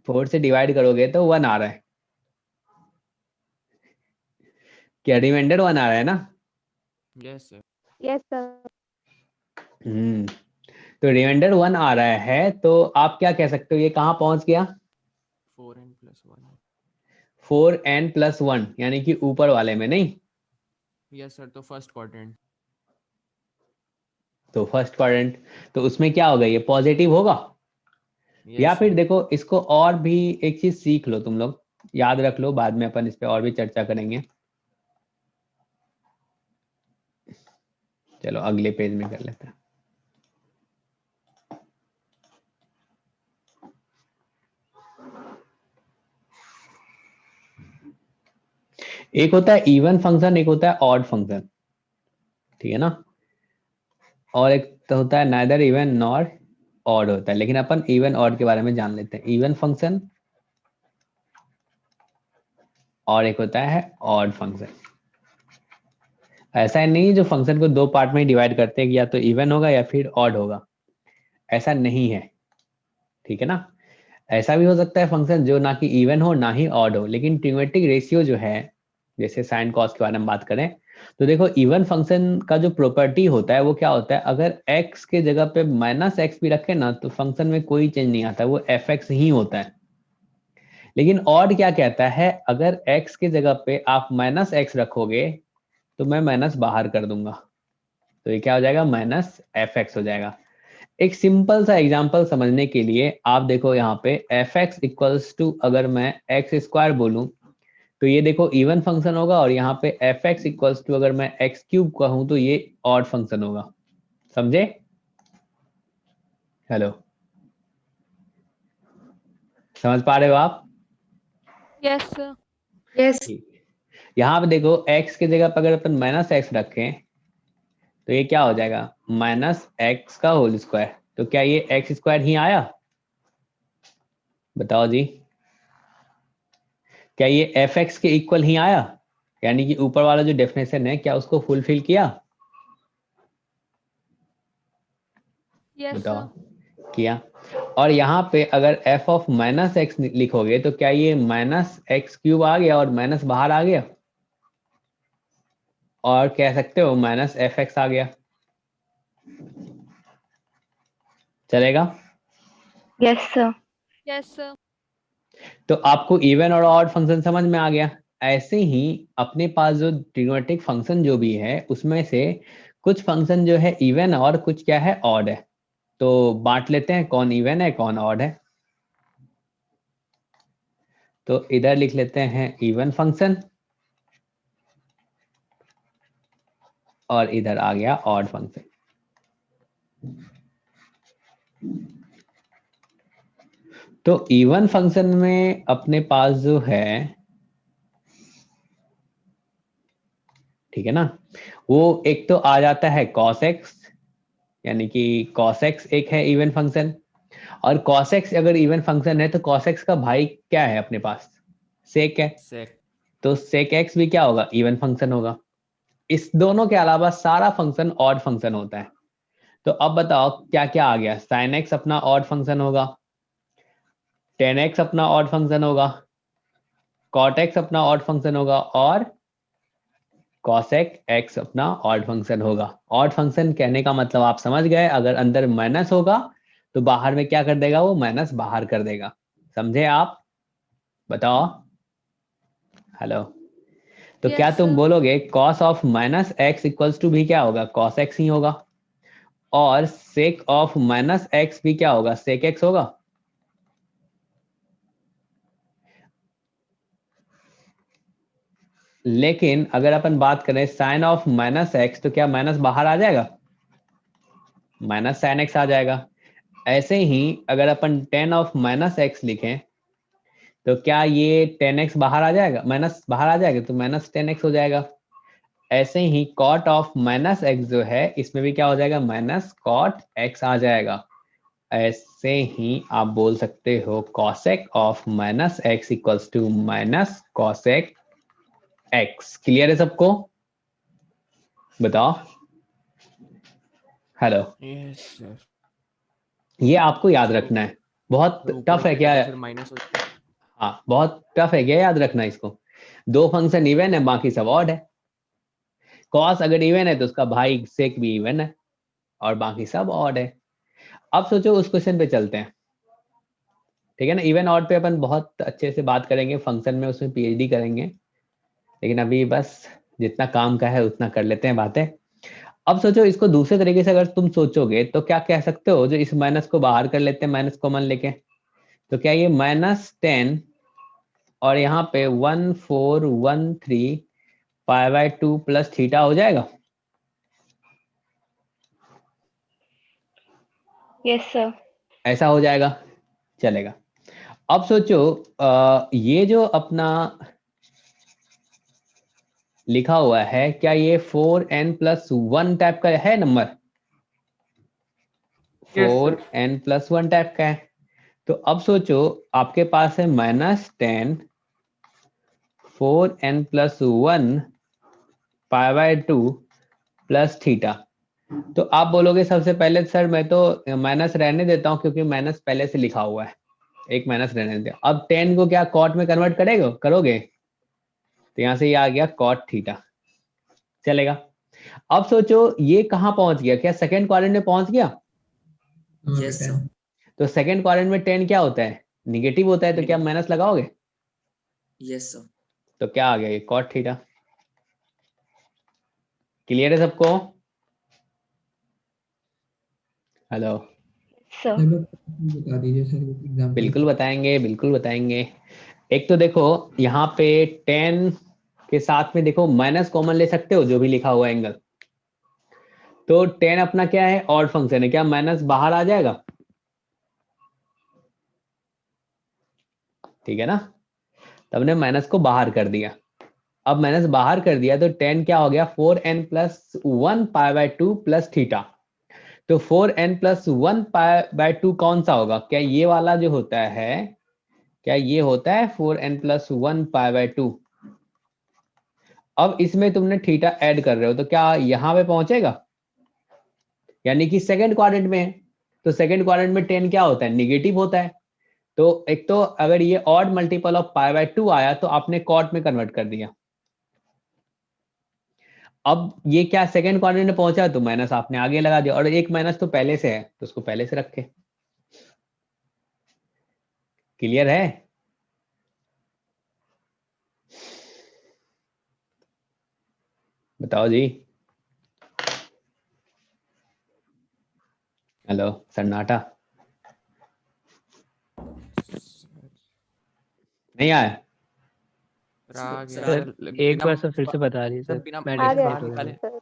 Speaker 1: 4 से डिवाइड करोगे तो 1 आ रहा है, क्या रिमाइंडर 1 आ रहा है ना?
Speaker 3: Yes sir.
Speaker 6: Yes, sir.
Speaker 1: तो रिमाइंडर 1 आ रहा है, तो आप क्या कह सकते हो, ये कहाँ पहुंच गया?
Speaker 3: 4n+1।
Speaker 1: 4n+1 यानी कि ऊपर वाले में, नहीं?
Speaker 3: यस सर, तो फर्स्ट क्वाड्रेंट।
Speaker 1: तो फर्स्ट क्वाड्रेंट, तो उसमें क्या होगा? ये पॉजिटिव होगा। या फिर देखो इसको और भी एक चीज सीख लो तुम लोग, याद रख लो, बाद में अपन इस पे और भी चर्चा करेंगे। चलो अगले पेज में कर लेते हैं। एक होता है इवन फंक्शन, एक होता है ऑड फंक्शन, ठीक है ना? और एक तो होता है नाइदर इवन नॉर ऑड होता है, लेकिन अपन इवन ऑड के बारे में जान लेते हैं। इवन फंक्शन और एक होता है ऑड फंक्शन। ऐसा नहीं जो फंक्शन को दो पार्ट में डिवाइड करते हैं कि या तो इवन होगा या फिर ऑड होगा, ऐसा नहीं है, ठीक है ना? ऐसा भी हो सकता है फंक्शन जो ना कि इवन हो ना ही ऑड हो, लेकिन ट्रिग्नोमेट्रिक रेशियो जो है, जैसे साइन कॉस के बारे में बात करें, तो देखो इवन फंक्शन का जो प्रॉपर्टी होता है वो क्या होता है, अगर x के जगह पे -x भी रखे ना तो फंक्शन में कोई चेंज नहीं आता, वो fx ही होता है। लेकिन ऑड क्या कहता है, अगर x के जगह पे आप -x रखोगे तो मैं माइनस बाहर कर दूंगा, तो ये क्या हो जाएगा, -fx हो जाएगा। एक सिंपल सा एग्जांपल समझने के लिए आप देखो यहाँ पे fx इक्वल्स टू, अगर मैं x² बोलूं तो ये देखो इवन फंक्शन होगा, और यहाँ पे fx इक्वल्स टू अगर मैं x³ कहूं तो ये ऑड फंक्शन होगा। समझे? हेलो, समझ पा रहे हो आप?
Speaker 6: Yes, sir.
Speaker 10: Yes.
Speaker 1: यहाँ पे देखो x के जगह पर अगर अपन -x रखें तो ये क्या हो जाएगा, -x का होल स्क्वायर। तो क्या ये x² ही आया? बताओ जी, क्या ये fx के इक्वल ही आया? यानी कि ऊपर वाला जो डेफिनेशन है क्या उसको फुलफिल किया?
Speaker 6: Yes,
Speaker 1: बताओ,
Speaker 6: sir.
Speaker 1: किया। और यहाँ पे अगर f ऑफ -x लिखोगे तो क्या ये -x³ आ गया और माइनस बाहर आ गया, और कह सकते हो -fx आ गया। चलेगा?
Speaker 6: Yes, sir. Yes, sir.
Speaker 1: तो आपको इवन और ऑड फंक्शन समझ में आ गया। ऐसे ही अपने पास जो ट्रिग्नोमेट्रिक फंक्शन जो भी है उसमें से कुछ फंक्शन जो है इवन और कुछ क्या है, ऑड है। तो बांट लेते हैं कौन इवन है कौन ऑड है। तो इधर लिख लेते हैं इवन फंक्शन और इधर आ गया ऑड फंक्शन। तो इवन फंक्शन में अपने पास जो है, ठीक है ना, वो एक तो आ जाता है cos x, यानी कि cos x एक है इवन फंक्शन, और cos x अगर इवन फंक्शन है तो cos x का भाई क्या है अपने पास, sec है।
Speaker 3: सेक।
Speaker 1: तो sec x भी क्या होगा, इवन फंक्शन होगा। इस दोनों के अलावा सारा फंक्शन ऑड फंक्शन होता है। तो अब बताओ क्या क्या आ गया, sin x अपना ऑड फंक्शन होगा, tan x अपना ऑड फंक्शन होगा, cot x अपना ऑड फंक्शन होगा, और cosec x अपना ऑड फंक्शन होगा। ऑड फंक्शन कहने का मतलब आप समझ गए, अगर अंदर माइनस होगा तो बाहर में क्या कर देगा, वो माइनस बाहर कर देगा। समझे आप? बताओ। हेलो। तो
Speaker 6: Yes,
Speaker 1: क्या तुम
Speaker 6: sir.
Speaker 1: बोलोगे cos of -x equals to भी क्या होगा, cos x ही होगा, और sec ऑफ -x भी क्या होगा, sec x होगा। लेकिन अगर अपन बात करें sin ऑफ -x तो क्या माइनस बाहर आ जाएगा, -sin x आ जाएगा। ऐसे ही अगर अपन tan ऑफ -x लिखें तो क्या ये tan x बाहर आ जाएगा, माइनस बाहर आ जाएगा तो -tan x हो जाएगा। ऐसे ही cot ऑफ -x जो है इसमें भी क्या हो जाएगा, -cot x आ जाएगा। ऐसे ही आप बोल सकते हो cosec of -x equals to -cosec x। Clear है सबको? बताओ। हेलो।
Speaker 3: Yes sir.
Speaker 1: ये आपको याद रखना है, बहुत टफ है क्या?
Speaker 3: फिर माइनस हो जाएगा।
Speaker 1: हाँ, बहुत टफ है क्या याद रखना इसको? दो फंक्शन इवन है, बाकी सब ऑड है। cos अगर इवन है तो उसका भाई sec भी इवन है, और बाकी सब ऑड है। अब सोचो उस क्वेश्चन पे चलते हैं, ठीक है ना। इवन ऑड पे अपन बहुत अच्छे से बात करेंगे फंक्शन में, उसमें पीएचडी करेंगे, लेकिन अभी बस जितना काम का है उतना कर लेते हैं बातें। अब सोचो इसको दूसरे तरीके से अगर तुम सोचोगे तो क्या कह सकते हो, जो इस माइनस को बाहर कर लेते हैं माइनस कॉमन लेके, तो क्या ये -10 और यहाँ पे 1413 π/2 प्लस थीटा हो जाएगा?
Speaker 6: Yes, sir.
Speaker 1: ऐसा हो जाएगा, चलेगा। अब सोचो ये जो अपना लिखा हुआ है क्या ये 4n+1 टाइप का है नंबर? 4n+1 टाइप का है। तो अब सोचो आपके पास है -10 4n+1 π/2 प्लस थीटा। तो आप बोलोगे सबसे पहले सर मैं तो माइनस रहने देता हूं क्योंकि माइनस पहले से लिखा हुआ है, एक माइनस रहने दे। अब 10 को क्या कॉट में कन्वर्ट करोगे? तो यहां से ये आ गया कॉट थीटा। चलेगा। अब सोचो ये कहाँ पहुंच गया, क्या सेकंड क्वाड्रेंट में पहुंच गया?
Speaker 7: Yes, sir.
Speaker 1: तो सेकंड क्वाड्रेंट में 10 क्या होता है? निगेटिव होता है, तो क्या माइनस लगाओगे?
Speaker 7: Yes, sir.
Speaker 1: तो क्या आ गया ये cot थीटा। क्लियर है सबको? Hello,
Speaker 6: sir.
Speaker 8: सर बता दीजिए सर एग्जाम्पल।
Speaker 1: बिल्कुल बताएंगे, बिल्कुल बताएंगे। एक तो देखो यहाँ पे 10 के साथ में देखो माइनस कॉमन ले सकते हो, जो भी लिखा हुआ एंगल। तो 10 अपना क्या है? ऑड फंक्शन है, क्या माइनस बाहर आ जाएगा? ठीक है ना, तब ने माइनस को बाहर कर दिया। अब माइनस बाहर कर दिया तो 10 क्या हो गया? 4n plus 1 pi by 2 plus theta. तो 4n प्लस 1 पाई बाय 2 कौन सा होगा? क्या ये वाला जो होता है, क्या ये होता है 4n प्लस 1 पाई बाय 2? अब इसमें तुमने थीटा ऐड कर रहे हो तो क्या यहां पे पहुंचेगा? यानी कि सेकंड क्वाड्रेंट में है, तो सेकंड क्वाड्रेंट में 10 क्या होता है? निगेटिव होता है। तो एक तो अगर ये odd multiple of pi by 2 आया तो आपने कॉट में कन्वर्ट कर दिया। अब ये क्या सेकंड क्वाड्रेंट में पहुंचा तो माइनस आपने आगे लगा दिया, और एक माइनस तो पहले से है तो उसको पहले से रखे। क्लियर है? बताओ जी। हेलो, सन्नाटा नहीं आया?
Speaker 3: आ गया
Speaker 2: सर
Speaker 3: सर,
Speaker 2: एक
Speaker 3: बिना
Speaker 2: बार सर फिर से बता दीजिए
Speaker 3: सर
Speaker 2: सर,
Speaker 3: बिना
Speaker 2: मैं
Speaker 3: माइनस
Speaker 6: गया
Speaker 3: बाहर
Speaker 2: डिस्कनेक्ट हो गया
Speaker 3: निकाले,
Speaker 2: था।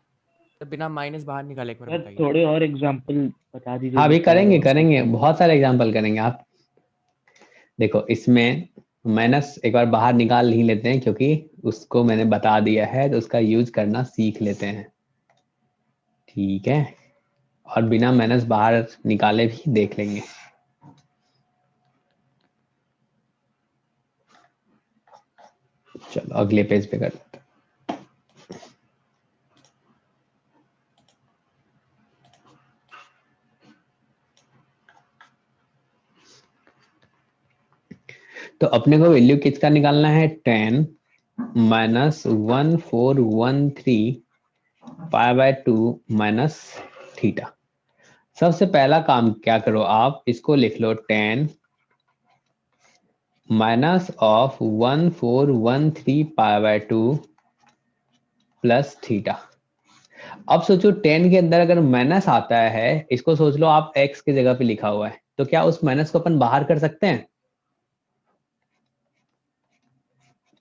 Speaker 3: सर बिना माइनस बाहर निकाले एक बार
Speaker 10: सर
Speaker 3: बताइए।
Speaker 10: थोड़े और एग्जांपल बता दीजिए।
Speaker 1: हाँ, अभी
Speaker 10: जिससे
Speaker 1: करेंगे
Speaker 10: और
Speaker 1: करेंगे, बहुत सारे एग्जाम्पल करेंगे। आप देखो इसमें माइनस एक बार बाहर निकाल ही लेते हैं, क्योंकि उसको मैंने बता दिया है तो उसका यूज करना सीख लेते हैं। ठीक है, और बिना माइनस बाहर निकाले भी देख लेंगे। चलो अगले पेज पे करते हैं। तो अपने को वैल्यू किसका निकालना है? 10 minus 1413 pi by 2 minus theta. सबसे पहला काम क्या करो, आप इसको लिख लो 10 minus of 1413 pi by 2 plus theta. अब सोचो 10 के अंदर अगर माइनस आता है, इसको सोच लो आप x की जगह पे लिखा हुआ है, तो क्या उस माइनस को अपन बाहर कर सकते हैं?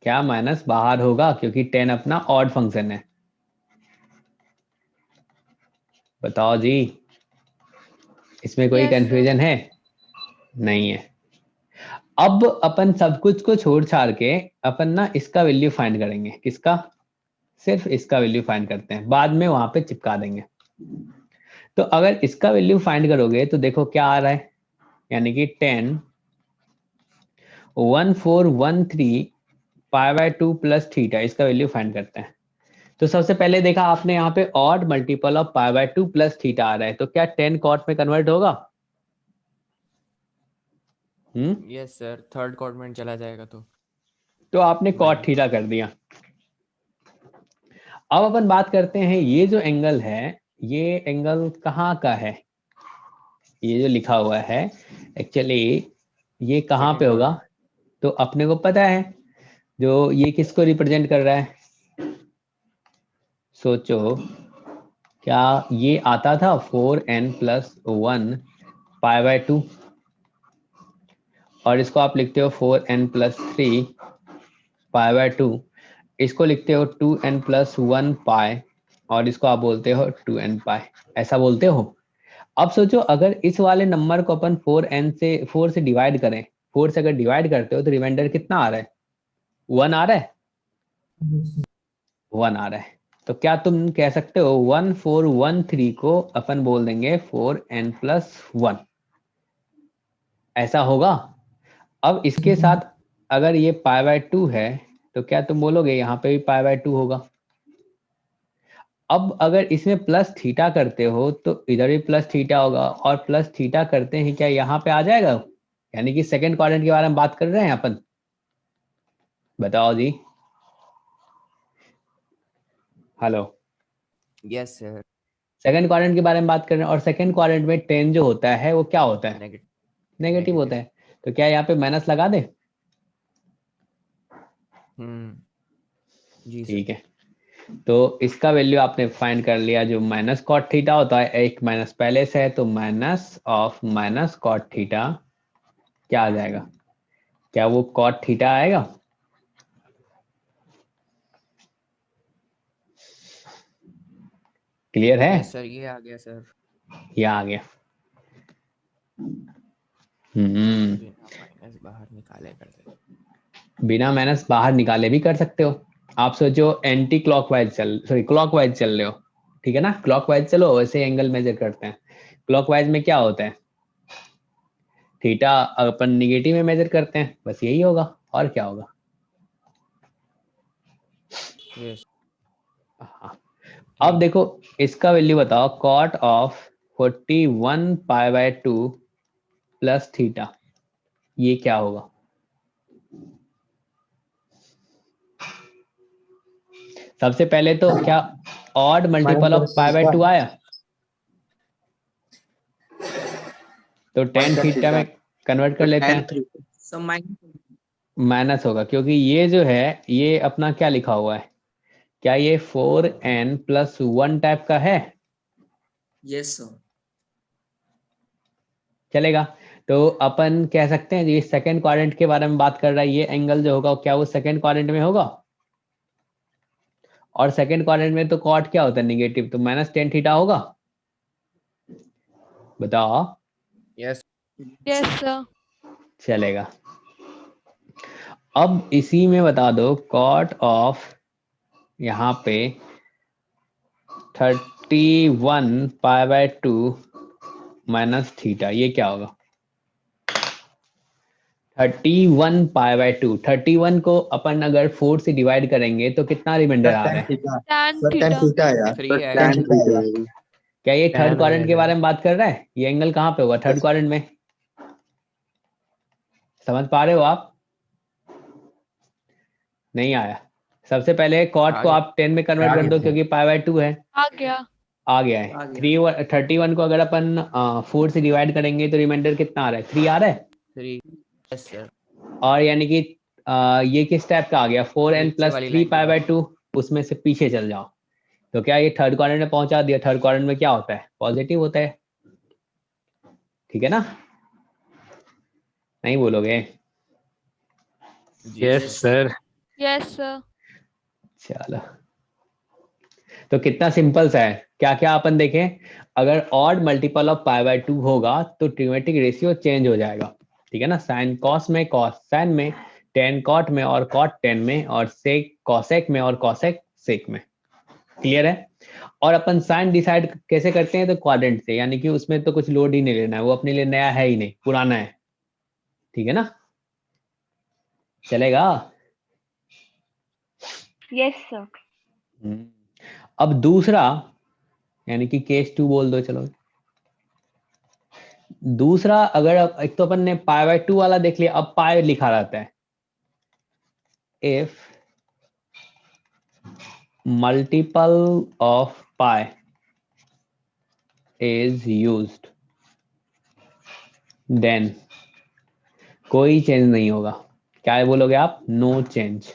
Speaker 1: क्या माइनस बाहर होगा? क्योंकि 10 अपना ऑड फंक्शन है। बताओ जी, इसमें कोई
Speaker 6: Yes, sir.
Speaker 1: कंफ्यूजन है? नहीं है। अब अपन सब कुछ को छोड़ छाड़ के अपन ना इसका वैल्यू फाइंड करेंगे। किसका? सिर्फ इसका वैल्यू फाइंड करते हैं, बाद में वहां पे चिपका देंगे। तो अगर इसका वैल्यू फाइंड करोगे तो देखो क्या आ रहा है, यानी कि 10 1413 पाई बाय 2 प्लस थीटा, इसका वैल्यू फाइंड करते हैं। तो सबसे पहले देखा आपने यहाँ पे odd multiple of pi by 2 plus theta आ रहा है, तो क्या 10 कॉट में कन्वर्ट होगा?
Speaker 3: यस सर, थर्ड क्वाड्रेंट चला जाएगा
Speaker 1: तो आपने कॉट थीटा कर दिया। अब अपन बात करते हैं, ये जो एंगल है, ये एंगल कहाँ का है? ये जो लिखा हुआ है एक्चुअली ये कहाँ पे होगा? तो अपने को पता है, जो ये किसको रिप्रेजेंट कर रहा है? सोचो, क्या ये आता था 4n प्लस 1 पाई बाय 2, और इसको आप लिखते हो 4n प्लस 3 पाई बाय 2, इसको लिखते हो 2n प्लस 1 पाई, और इसको आप बोलते हो 2n पाई, ऐसा बोलते हो। अब सोचो अगर इस वाले नंबर को अपन 4 से डिवाइड करें, 4 से अगर डिवाइड करते हो तो रिमाइंडर कितना आ रहा है? 1 आ रहा है, 1 आ रहा है। तो क्या तुम कह सकते हो 1413 को अपन बोल देंगे 4n प्लस 1, ऐसा होगा? अब इसके साथ अगर ये पाई बाय 2 है तो क्या तुम बोलोगे यहाँ पे भी पाई बाय 2 होगा? अब अगर इसमें प्लस थीटा करते हो तो इधर भी प्लस थीटा होगा, और प्लस थीटा करते हैं क्या यहाँ पे आ जाएगा? यानी कि सेकंड क्वाड्रेंट के बारे में बात कर रहे हैं अपन। बताओ जी। Hello,
Speaker 3: yes sir.
Speaker 1: Second quadrant के बारे में बात कर रहे हैं, और सेकंड क्वाड्रेंट में 10 जो होता है वो क्या होता है?
Speaker 3: नेगेटिव।
Speaker 1: नेगेटिव होता है। तो क्या यहाँ पे माइनस लगा दे?
Speaker 3: जी सर।
Speaker 1: ठीक है, तो इसका वैल्यू आपने फाइंड कर लिया, जो माइनस कॉट थीटा होता है, एक माइनस पहले से है, तो minus of minus cot theta क्या आ जाएगा? क्या वो कॉट थीटा आएगा? क्लियर है?
Speaker 3: यस सर, ये आ गया सर।
Speaker 1: ये आ गया।
Speaker 3: माइनस बाहर निकाले करते।
Speaker 1: बिना माइनस बाहर निकाले भी कर सकते हो। आप सोचो एंटी क्लॉकवाइज क्लॉकवाइज चल रहे हो, ठीक है ना? क्लॉकवाइज चलो, वैसे एंगल मेजर करते हैं। क्लॉकवाइज में क्या होता है? थीटा अपन निगेटिव में मेजर करते हैं, बस यही होगा, और क्या होगा?
Speaker 3: यस।
Speaker 1: हाँ। अब देखो इसका वैल्यू बताओ, cot of 41 pi by 2 plus theta, ये क्या होगा? सबसे पहले तो क्या odd multiple of pi by 2 आया? तो टेन थीटा में कन्वर्ट कर लेते हैं,
Speaker 7: So minus.
Speaker 1: माइनस होगा, क्योंकि ये जो है ये अपना क्या लिखा हुआ है? क्या ये 4n प्लस 1 टाइप का है?
Speaker 7: Yes sir.
Speaker 1: चलेगा। तो अपन कह सकते हैं ये सेकंड क्वाड्रेंट के बारे में बात कर रहा है, ये एंगल जो होगा क्या वो सेकंड क्वाड्रेंट में होगा? और सेकंड क्वाड्रेंट में तो कॉट क्या होता है? निगेटिव, तो माइनस टेन थीटा होगा। बताओ।
Speaker 3: यस।
Speaker 6: Yes sir.
Speaker 1: चलेगा। अब इसी में बता दो, कॉट ऑफ यहाँ पे 31 पाई बाय 2 माइनस थीटा, ये क्या होगा? 31 पाई बाय 2, 31 को अपन अगर 4 से डिवाइड करेंगे तो कितना रिमाइंडर आ रहा है?
Speaker 6: tan theta.
Speaker 3: 3 आएगा।
Speaker 1: क्या ये थर्ड
Speaker 2: tan
Speaker 1: क्वाड्रेंट के
Speaker 2: आएगा।
Speaker 1: बारे में बात कर रहा है? ये एंगल कहाँ पे होगा? थर्ड क्वाड्रेंट में। समझ पा रहे हो आप? नहीं आया। सबसे पहले कॉट को आप 10 में कन्वर्ट कर दो, क्योंकि पाई बाय 2 है।
Speaker 6: आ गया।
Speaker 1: आ गया है। 31 को अगर अपन 4 से डिवाइड करेंगे तो रिमाइंडर कितना आ रहा है? 3 आ रहा है।
Speaker 3: 3। Yes sir.
Speaker 1: और यानी कि ये किस टाइप का आ गया? 4n
Speaker 3: नीचे
Speaker 1: प्लस
Speaker 3: वाली
Speaker 1: 3
Speaker 3: लाइन
Speaker 1: पाई
Speaker 3: के
Speaker 1: बाय 2, उसमें से पीछे चल जाओ। तो क्या ये थर्ड क्वाड्रेंट में पहुंचा दिया? थर्ड क्वाड्रेंट में क्या होता है? पॉजिटिव होता है, ठीक है ना? नहीं बोलोगे?
Speaker 2: Yes sir.
Speaker 6: Yes sir.
Speaker 1: चलो, तो कितना सिंपल सा है। क्या क्या अपन देखें, अगर odd multiple of pi by 2 होगा तो ट्रिमेटिक रेशियो चेंज हो जाएगा, ठीक है ना? साइन कॉस में, कॉस साइन में, टेन कॉट में और कॉट टेन में, और सेक कॉसेक में और कॉसेक सेक में। क्लियर है? और अपन साइन डिसाइड कैसे करते हैं? तो क्वाड्रेंट से, यानी कि उसमें तो कुछ लोड ही नहीं लेना है, वो अपने लिए नया है ही नहीं, पुराना है, ठीक है ना? चलेगा?
Speaker 6: Yes sir.
Speaker 1: अब दूसरा, यानी कि केस 2 बोल दो, चलो। दूसरा, अगर एक तो अपन ने पाई बाय 2 वाला देख लिया, अब पाई लिखा रहता है, if multiple of pi is used then कोई चेंज नहीं होगा। क्या बोलोगे आप? No change.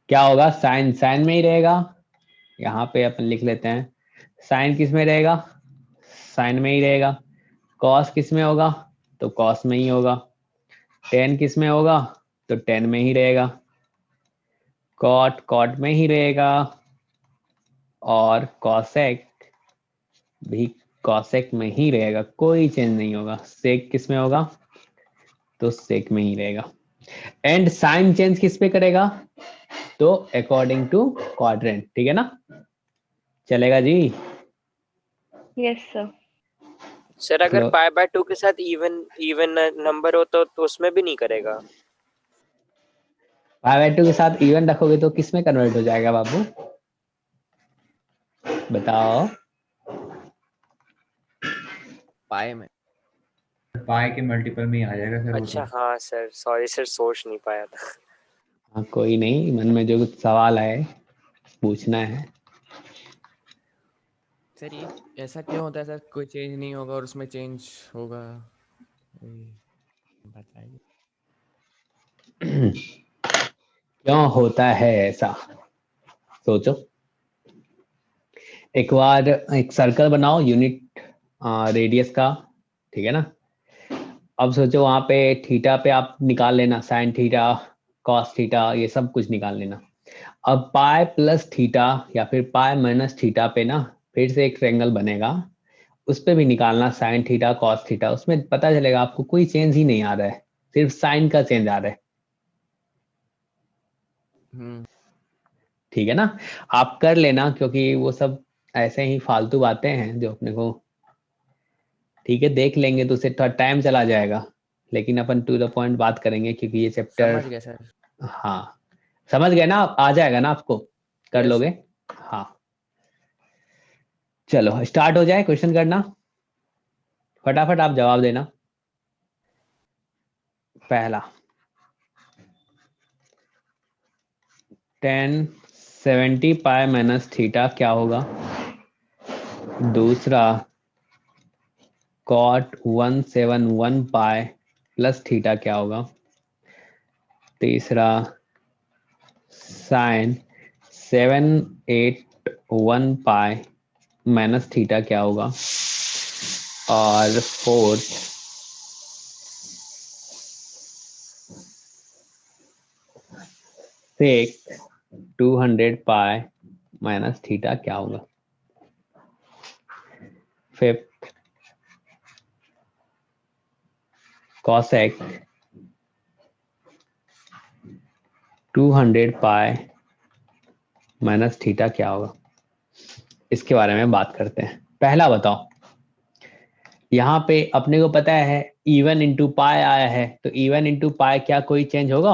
Speaker 1: क्या होगा? साइन साइन में ही रहेगा, यहाँ पे अपन लिख लेते हैं। साइन किस में रहेगा? साइन में ही रहेगा। कॉस किस में होगा? तो कॉस में ही होगा। टेन किस में होगा? तो टेन में ही रहेगा। कॉट कॉट में ही रहेगा, और कॉसेक भी कॉसेक में ही रहेगा, कोई चेंज नहीं होगा। सेक किस में होगा? तो सेक में ही रहेगा। एंड साइन चेंज किस पे करेगा? तो अकॉर्डिंग टू क्वाड्रेंट, ठीक है ना? चलेगा जी?
Speaker 6: Yes sir.
Speaker 4: सर अगर पाई बाय 2 के साथ इवन नंबर हो तो उसमें भी नहीं करेगा?
Speaker 1: पाई बाय 2 के साथ इवन रखोगे तो किस में कन्वर्ट हो जाएगा बाबू? बताओ।
Speaker 3: पाई में।
Speaker 5: पाई के मल्टीपल में ही आ जाएगा सर वो
Speaker 4: अच्छा
Speaker 5: तो।
Speaker 4: हाँ सर, सॉरी सर, सोच नहीं पाया था।
Speaker 1: हाँ कोई नहीं, मन में जो कुछ सवाल आए पूछना है।
Speaker 3: सर ये ऐसा क्यों होता है सर, कोई चेंज नहीं होगा और उसमें चेंज होगा, बताइए।
Speaker 1: क्यों होता है ऐसा, सोचो। एक बार एक सर्कल बनाओ यूनिट रेडियस का, ठीक है ना। अब सोचो वहां पे थीटा पे आप निकाल लेना साइन थीटा कॉस थीटा ये सब कुछ निकाल लेना। अब पाई प्लस थीटा या फिर पाई माइनस थीटा पे ना फिर से एक ट्रायंगल बनेगा, उस पे भी निकालना साइन थीटा कॉस थीटा। उसमें पता चलेगा आपको कोई चेंज ही नहीं आ रहा है, सिर्फ साइन का चेंज आ रहा है, ठीक है ना। आप कर लेना क्योंकि वो सब ऐसे ही फालतू बातें हैं जो अपने को, ठीक है, देख लेंगे तो उससे थोड़ा टाइम चला जाएगा, लेकिन अपन टू द पॉइंट बात करेंगे क्योंकि ये चैप्टर,
Speaker 3: समझ गया सर।
Speaker 1: हाँ समझ गए ना, आ जाएगा ना आपको, कर
Speaker 3: Yes.
Speaker 1: लोगे। हाँ चलो स्टार्ट हो जाए, क्वेश्चन करना, फटाफट आप जवाब देना। पहला 1070 पाई माइनस थीटा क्या होगा। दूसरा cot 171 पाई प्लस थीटा क्या होगा। तीसरा साइन 781 पाई माइनस थीटा क्या होगा। और फोर्थ सेक 200 पाई माइनस थीटा क्या होगा। फिफ्थ कॉसेक 200 पाई माइनस थीटा क्या होगा। इसके बारे में बात करते हैं। पहला बताओ, यहाँ पे अपने को पता है इवन इंटू पाई आया है, तो इवन इंटू पाई क्या कोई चेंज होगा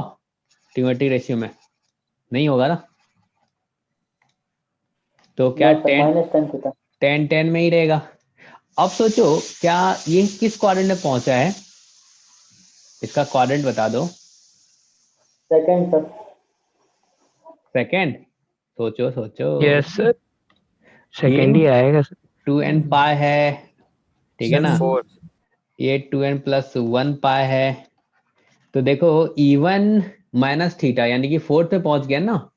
Speaker 1: ट्रिगोनोमेट्रिक रेशियो में, नहीं होगा ना। तो क्या 10 10 में ही रहेगा। अब सोचो क्या ये किस क्वाड्रेंट में पहुंचा है, इसका क्वाड्रेंट बता दो।
Speaker 10: Second sir.
Speaker 1: सेकंड, सोचो सोचो।
Speaker 2: यस सर, सेकेंड
Speaker 1: ये
Speaker 2: ही आएगा सर।
Speaker 1: 2n पाई है, ठीक है ना।
Speaker 4: फोर्थ।
Speaker 1: ये 2n प्लस 1 पाई है। तो देखो इवन माइनस थीटा यानी कि फोर्थ पे पहुंच गया ना।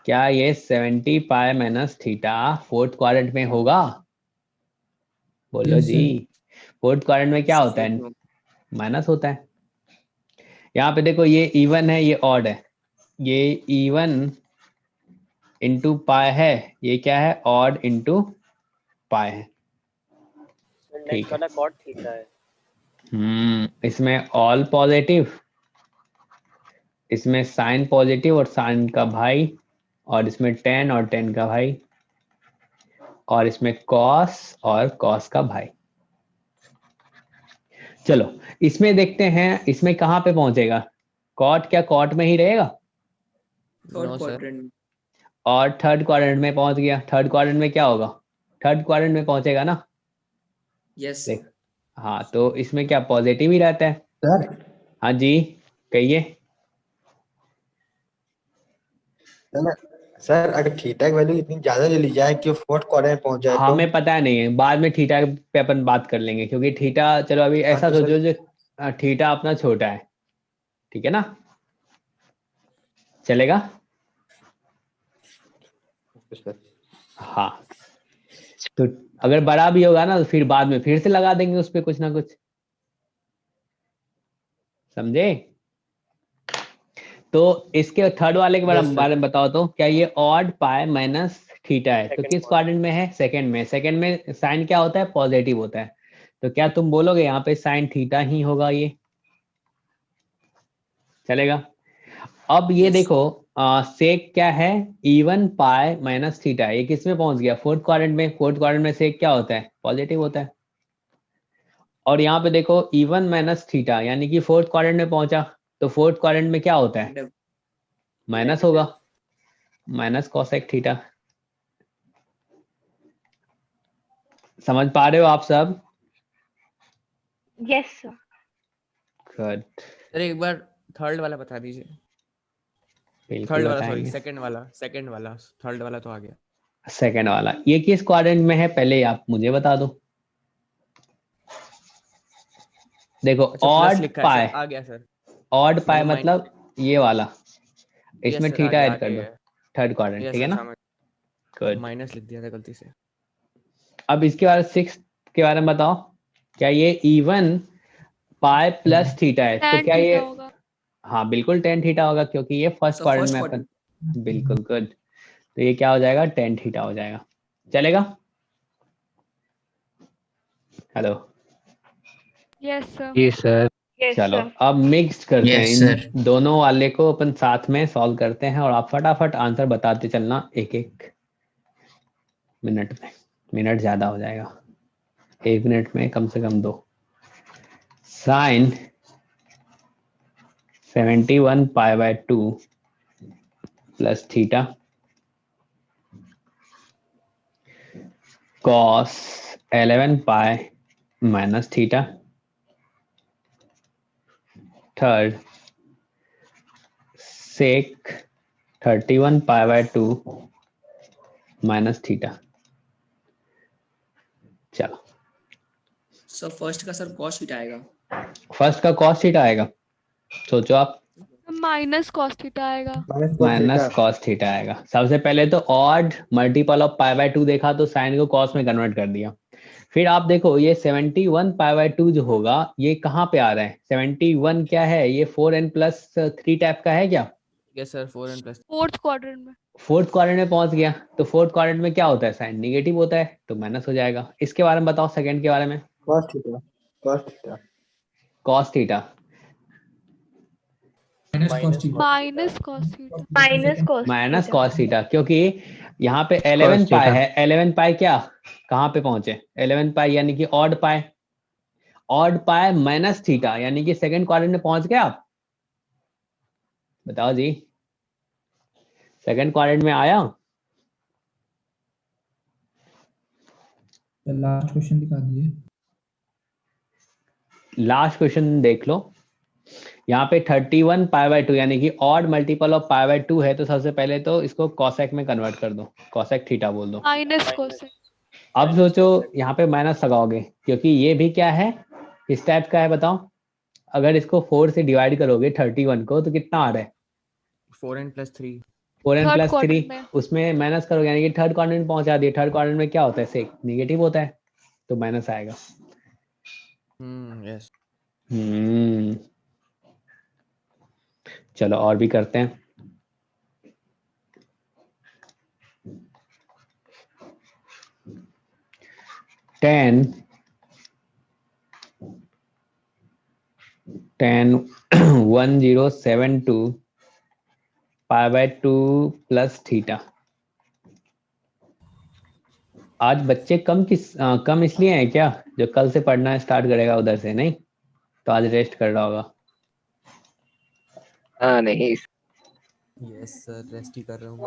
Speaker 1: क्या ये 70 पाई माइनस थीटा फोर्थ क्वाड्रेंट में होगा, बोलो
Speaker 8: Yes,
Speaker 1: जी।
Speaker 8: sir.
Speaker 1: फोर्थ क्वाड्रेंट में क्या होता है, माइनस होता है। यहाँ पे देखो ये इवन है ये ऑड है, ये इवन इंटू पाई है, ये क्या है ऑड इंटू पाई है, ठीक
Speaker 4: नेक्स्ट
Speaker 1: है।
Speaker 4: वाला कॉट थीटा है।
Speaker 1: इसमें ऑल पॉजिटिव, इसमें साइन पॉजिटिव और साइन का भाई, और इसमें 10 और 10 का भाई, और इसमें कॉस और कॉस का भाई। चलो इसमें देखते हैं इसमें कहाँ पे पहुंचेगा। कॉट क्या कॉट में ही रहेगा,
Speaker 3: No,
Speaker 7: थर्ड
Speaker 3: sir.
Speaker 7: क्वाड्रेंट।
Speaker 1: और थर्ड क्वाड्रेंट में पहुंच गया। थर्ड क्वाड्रेंट में क्या होगा, थर्ड क्वाड्रेंट में पहुंचेगा ना।
Speaker 7: यस
Speaker 1: देख
Speaker 7: सर।
Speaker 1: हाँ, तो इसमें क्या पॉजिटिव ही रहता है।
Speaker 11: सर
Speaker 1: हाँ जी कहिए।
Speaker 11: सर अगर थीटा की वैल्यू इतनी ज्यादा ले ली जाए कि फोर्थ क्वाड्रेंट में पहुंच जाए तो
Speaker 1: हमें पता नहीं है, बाद में थीटा पे अपन बात कर लेंगे, क्योंकि थीटा चलो अभी
Speaker 11: हाँ
Speaker 1: ऐसा
Speaker 11: तो
Speaker 1: सोचो
Speaker 11: सर
Speaker 1: जो थीटा अपना छोटा है, ठीक है ना, चलेगा। हाँ तो अगर बड़ा भी होगा ना तो फिर बाद में फिर से लगा देंगे उस पर कुछ ना कुछ, समझे। तो इसके थर्ड वाले के
Speaker 11: Yes, sir.
Speaker 1: बारे में बताओ तो क्या ये ऑड पाई माइनस थीटा है, तो
Speaker 4: Second
Speaker 1: किस
Speaker 4: quadrant.
Speaker 1: क्वाड्रेंट में है, सेकंड में। सेकंड में साइन क्या होता है, पॉजिटिव होता है। तो क्या तुम बोलोगे यहाँ पे साइन थीटा ही होगा, ये चलेगा। अब ये
Speaker 7: Yes.
Speaker 1: देखो सेक क्या है, इवन पाई माइनस थीटा, ये किस में पहुंच गया, फोर्थ क्वाड्रेंट में। फोर्थ क्वाड्रेंट में सेक क्या होता है, पॉजिटिव होता है। और यहाँ पे देखो इवन माइनस थीटा यानी कि फोर्थ क्वाड्रेंट में पहुंचा, तो फोर्थ क्वाड्रेंट में क्या होता है, माइनस होगा, माइनस कॉसेक थीटा। समझ पा रहे हो आप सब।
Speaker 6: Yes, sir.
Speaker 1: गुड।
Speaker 3: सर एक बार थर्ड वाला बता दीजिए।
Speaker 1: बिल्कुल
Speaker 3: थर्ड वाला, सॉरी
Speaker 1: बताएंगे।
Speaker 3: सेकंड वाला, थर्ड वाला तो आ गया।
Speaker 1: सेकंड वाला ये किस क्वाड्रेंट में है पहले ही आप मुझे बता दो। देखो
Speaker 3: अच्छा
Speaker 1: ऑड
Speaker 3: प्लस लिखा है
Speaker 1: पाई,
Speaker 3: सर, आ गया सर।
Speaker 1: ऑड पाई
Speaker 3: देखो
Speaker 1: मतलब ये वाला,
Speaker 3: यस
Speaker 1: इसमें
Speaker 3: सर,
Speaker 1: थीटा
Speaker 3: आ
Speaker 1: ऐड कर दो,
Speaker 3: गया।
Speaker 1: थर्ड क्वाड्रेंट,
Speaker 3: यस
Speaker 1: ठीक है
Speaker 3: सर,
Speaker 1: ना।
Speaker 3: समझ,
Speaker 1: गुड।
Speaker 3: माइनस लिख दिया था गलती से।
Speaker 1: अब इसके बारे में 6 के बारे में बताओ, क्या ये इवन पाई प्लस थीटा है? तो
Speaker 6: tan
Speaker 1: क्या ये,
Speaker 6: थीटा होगा।
Speaker 1: हाँ बिल्कुल टेन थीटा होगा क्योंकि ये फर्स्ट
Speaker 7: So
Speaker 1: क्वाड्रेंट
Speaker 7: first
Speaker 1: में
Speaker 7: quadrant.
Speaker 1: अपन, बिल्कुल गुड। तो ये क्या हो जाएगा, टेन थीटा हो जाएगा, चलेगा। Hello,
Speaker 6: Yes, sir.
Speaker 2: जी सर।
Speaker 6: Yes,
Speaker 1: चलो
Speaker 6: sir.
Speaker 1: अब मिक्स करते हैं
Speaker 9: Yes,
Speaker 1: इन
Speaker 9: sir.
Speaker 1: दोनों वाले को, अपन साथ में सॉल्व करते हैं और आप फटाफट आंसर बताते चलना, एक एक मिनट में, मिनट ज्यादा हो जाएगा, 1 मिनट में कम से कम 2। Sine 71 pi by 2 plus theta cos 11 pi minus theta, third sec 31 pi by 2 minus theta. चलो
Speaker 7: So first का सर cos थीटा आएगा।
Speaker 1: फर्स्ट का कॉस थीटा आएगा, सोचो आप।
Speaker 6: माइनस cos थीटा आएगा।
Speaker 1: माइनस कॉस थीटा आएगा। सबसे पहले तो odd multiple of pi by 2 देखा तो साइन को कॉस में कन्वर्ट कर दिया। फिर आप देखो ये 71 पाई बाय 2 जो होगा ये कहाँ पे आ रहा है, 71 क्या है, ये 4n+3 टाइप का है क्या?
Speaker 3: Yes sir, 4n+।
Speaker 6: Fourth quadrant में।
Speaker 1: फोर्थ क्वाड्रेंट में पहुंच गया, तो फोर्थ क्वाड्रेंट में क्या होता है, साइन निगेटिव होता है तो माइनस हो जाएगा। इसके बारे में बताओ, सेकंड के बारे में।
Speaker 11: cos theta, cos theta,
Speaker 1: cos theta
Speaker 8: minus cos theta.
Speaker 6: Minus cos theta.
Speaker 1: Minus cos theta, क्योंकि यहाँ पे 11
Speaker 2: Cos
Speaker 1: पाई
Speaker 2: थीटा।
Speaker 1: है, 11 पाई क्या कहाँ पे पहुंचे, 11 पाई यानी कि odd pi, odd pi minus theta यानी कि सेकंड क्वाड्रेंट में पहुंच गए आप। बताओ जी, सेकंड क्वाड्रेंट में आया।
Speaker 8: लास्ट क्वेश्चन दिखा दिए।
Speaker 1: लास्ट क्वेश्चन देख लो, यहाँ पे 31 पाई बाय 2 यानी कि odd multiple of pi by 2 है, तो सबसे पहले तो इसको कॉसेक में कन्वर्ट कर दो, कॉसेक थीटा बोल दो।
Speaker 6: Minus cosec।
Speaker 1: अब सोचो यहाँ पे माइनस लगाओगे क्योंकि ये भी क्या है, किस टाइप का है बताओ। अगर इसको 4 से डिवाइड करोगे 31 को तो कितना आ रहा है,
Speaker 3: 4n+3।
Speaker 6: थर्ड4n+3, क्वाड्रेंट में।
Speaker 1: उसमें माइनस करोगे यानी कि थर्ड क्वाड्रेंट में पहुंचा दिए। थर्ड क्वाड्रेंट में क्या होता है, सेक निगेटिव होता है तो माइनस आएगा।
Speaker 3: यस।
Speaker 1: चलो और भी करते हैं। Ten 1072 pi by 2 plus theta. आज बच्चे कम इसलिए हैं क्या, जो कल से पढ़ना स्टार्ट करेगा उधर से, नहीं तो आज रेस्ट कर रहा होगा।
Speaker 2: हाँ नहीं
Speaker 3: यस सर, रेस्ट ही कर रहा हूँ मैं।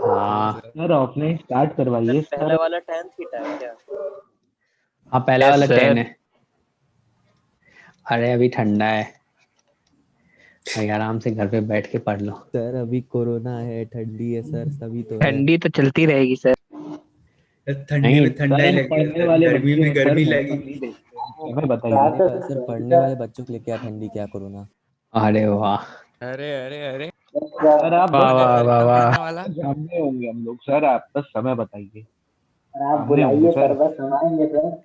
Speaker 1: हाँ
Speaker 2: सर, आपने स्टार्ट करवाइए
Speaker 4: पहला वाला tan थीटा है क्या?
Speaker 1: हाँ पहला
Speaker 2: Yes,
Speaker 1: वाला
Speaker 2: sir.
Speaker 1: 10 है। अरे अभी ठंडा है भाई, आराम से घर पे बैठ के पढ़ लो।
Speaker 3: सर अभी कोरोना है, ठंडी है सर, सभी तो है।
Speaker 2: ठंडी तो चलती रहेगी सर।
Speaker 5: ठंडी
Speaker 1: नहीं,
Speaker 5: में ठंडा ही लगेगा, गर्मी में गर्मी लगेगी।
Speaker 2: हमें बताइए।
Speaker 3: सर पढ़ने वाले बच्चों के लिए क्या ठंडी क्या कोरोना।
Speaker 1: अरे वाह,
Speaker 3: अरे अरे अरे,
Speaker 2: सर आप वाह वाह वाह वाह
Speaker 3: पढ़ने वाला।
Speaker 2: सामने होंगे हम लोग। सर आप बस समय बताइए।
Speaker 10: आप बुलाइए सर, बस हम आएंगे सर।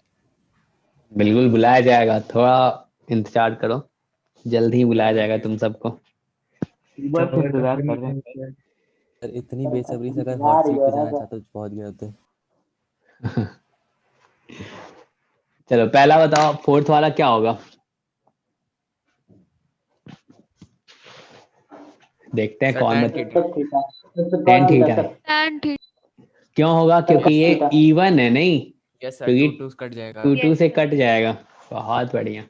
Speaker 1: बिल्कुल बुलाया जाएगा, थोड़ा इंतजार करो, जल्द ही बुलाया जाएगा तुम सबको।
Speaker 2: सुबह से इंतजार कर रहे हैं।
Speaker 3: सर इतनी बेसब्री से अगर हॉट सीट पे जाना चाहते तो पहुंच गए होते।
Speaker 1: चलो पहला बताओ, फोर्थ वाला क्या होगा, देखते हैं
Speaker 3: सर,
Speaker 1: कौन
Speaker 3: tan
Speaker 1: बता।
Speaker 3: थीटा।
Speaker 1: tan थीटा है,
Speaker 6: tan थीटा।
Speaker 1: क्यों होगा, क्योंकि ये इवन है, नहीं
Speaker 3: यस सर,
Speaker 1: क्योंकि
Speaker 3: 2 कट जाएगा।
Speaker 1: 2 से कट जाएगा। बहुत बढ़िया,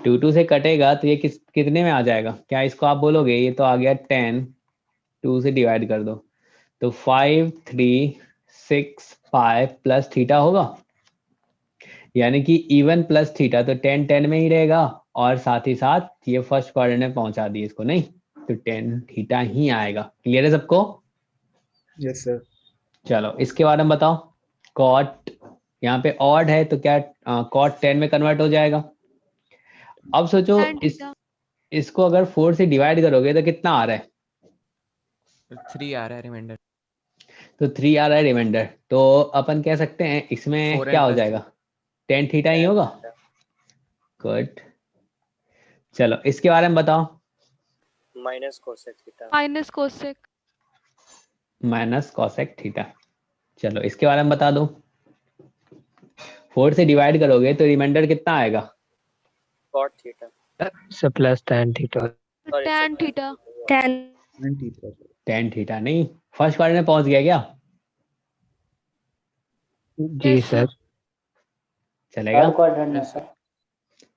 Speaker 1: 2 से कटेगा तो ये कितने में आ जाएगा, क्या इसको आप बोलोगे, ये तो आ गया 10, 2 से डिवाइड कर दो तो 5 3 6 5 प्लस थीटा होगा, यानी कि इवन प्लस थीटा तो 10 10 में ही रहेगा, और साथ ही साथ ये फर्स्ट क्वाड्रेंट में पहुंचा दिए इसको, नहीं तो टेन थीटा ही आएगा। क्लियर है सबको?
Speaker 2: Yes sir.
Speaker 1: चलो इसके बारे में बताओ। कॉट यहाँ पे ऑड है तो क्या कॉट 10 में कन्वर्ट हो जाएगा। अब सोचो
Speaker 6: tan theta
Speaker 1: इसको अगर 4 से डिवाइड करोगे तो कितना आ रहा है?
Speaker 3: 3 आ रहा है रिमाइंडर।
Speaker 1: तो 3 आ रहा है रिमाइंडर। तो अपन कह सकते हैं इसमें
Speaker 3: 4n
Speaker 1: क्या हो
Speaker 3: plus
Speaker 1: जाएगा? टेन थीटा ही होगा। गुड। चलो इसके बारे में बताओ।
Speaker 4: Minus cosec theta.
Speaker 6: minus cosec
Speaker 1: minus cosec theta. चलो इसके बारे में बता दो। 4 से डिवाइड करोगे तो रिमाइंडर कितना आएगा?
Speaker 4: Cot theta.
Speaker 2: Sir plus tan theta.
Speaker 6: tan theta
Speaker 1: tan theta नहीं, फर्स्ट क्वाड्रेंट में पहुंच गया क्या?
Speaker 2: जी
Speaker 6: Yes, sir.
Speaker 2: सर।
Speaker 1: चलेगा।
Speaker 10: थर्ड क्वाड्रेंट में
Speaker 3: Yes, sir.
Speaker 10: Sir.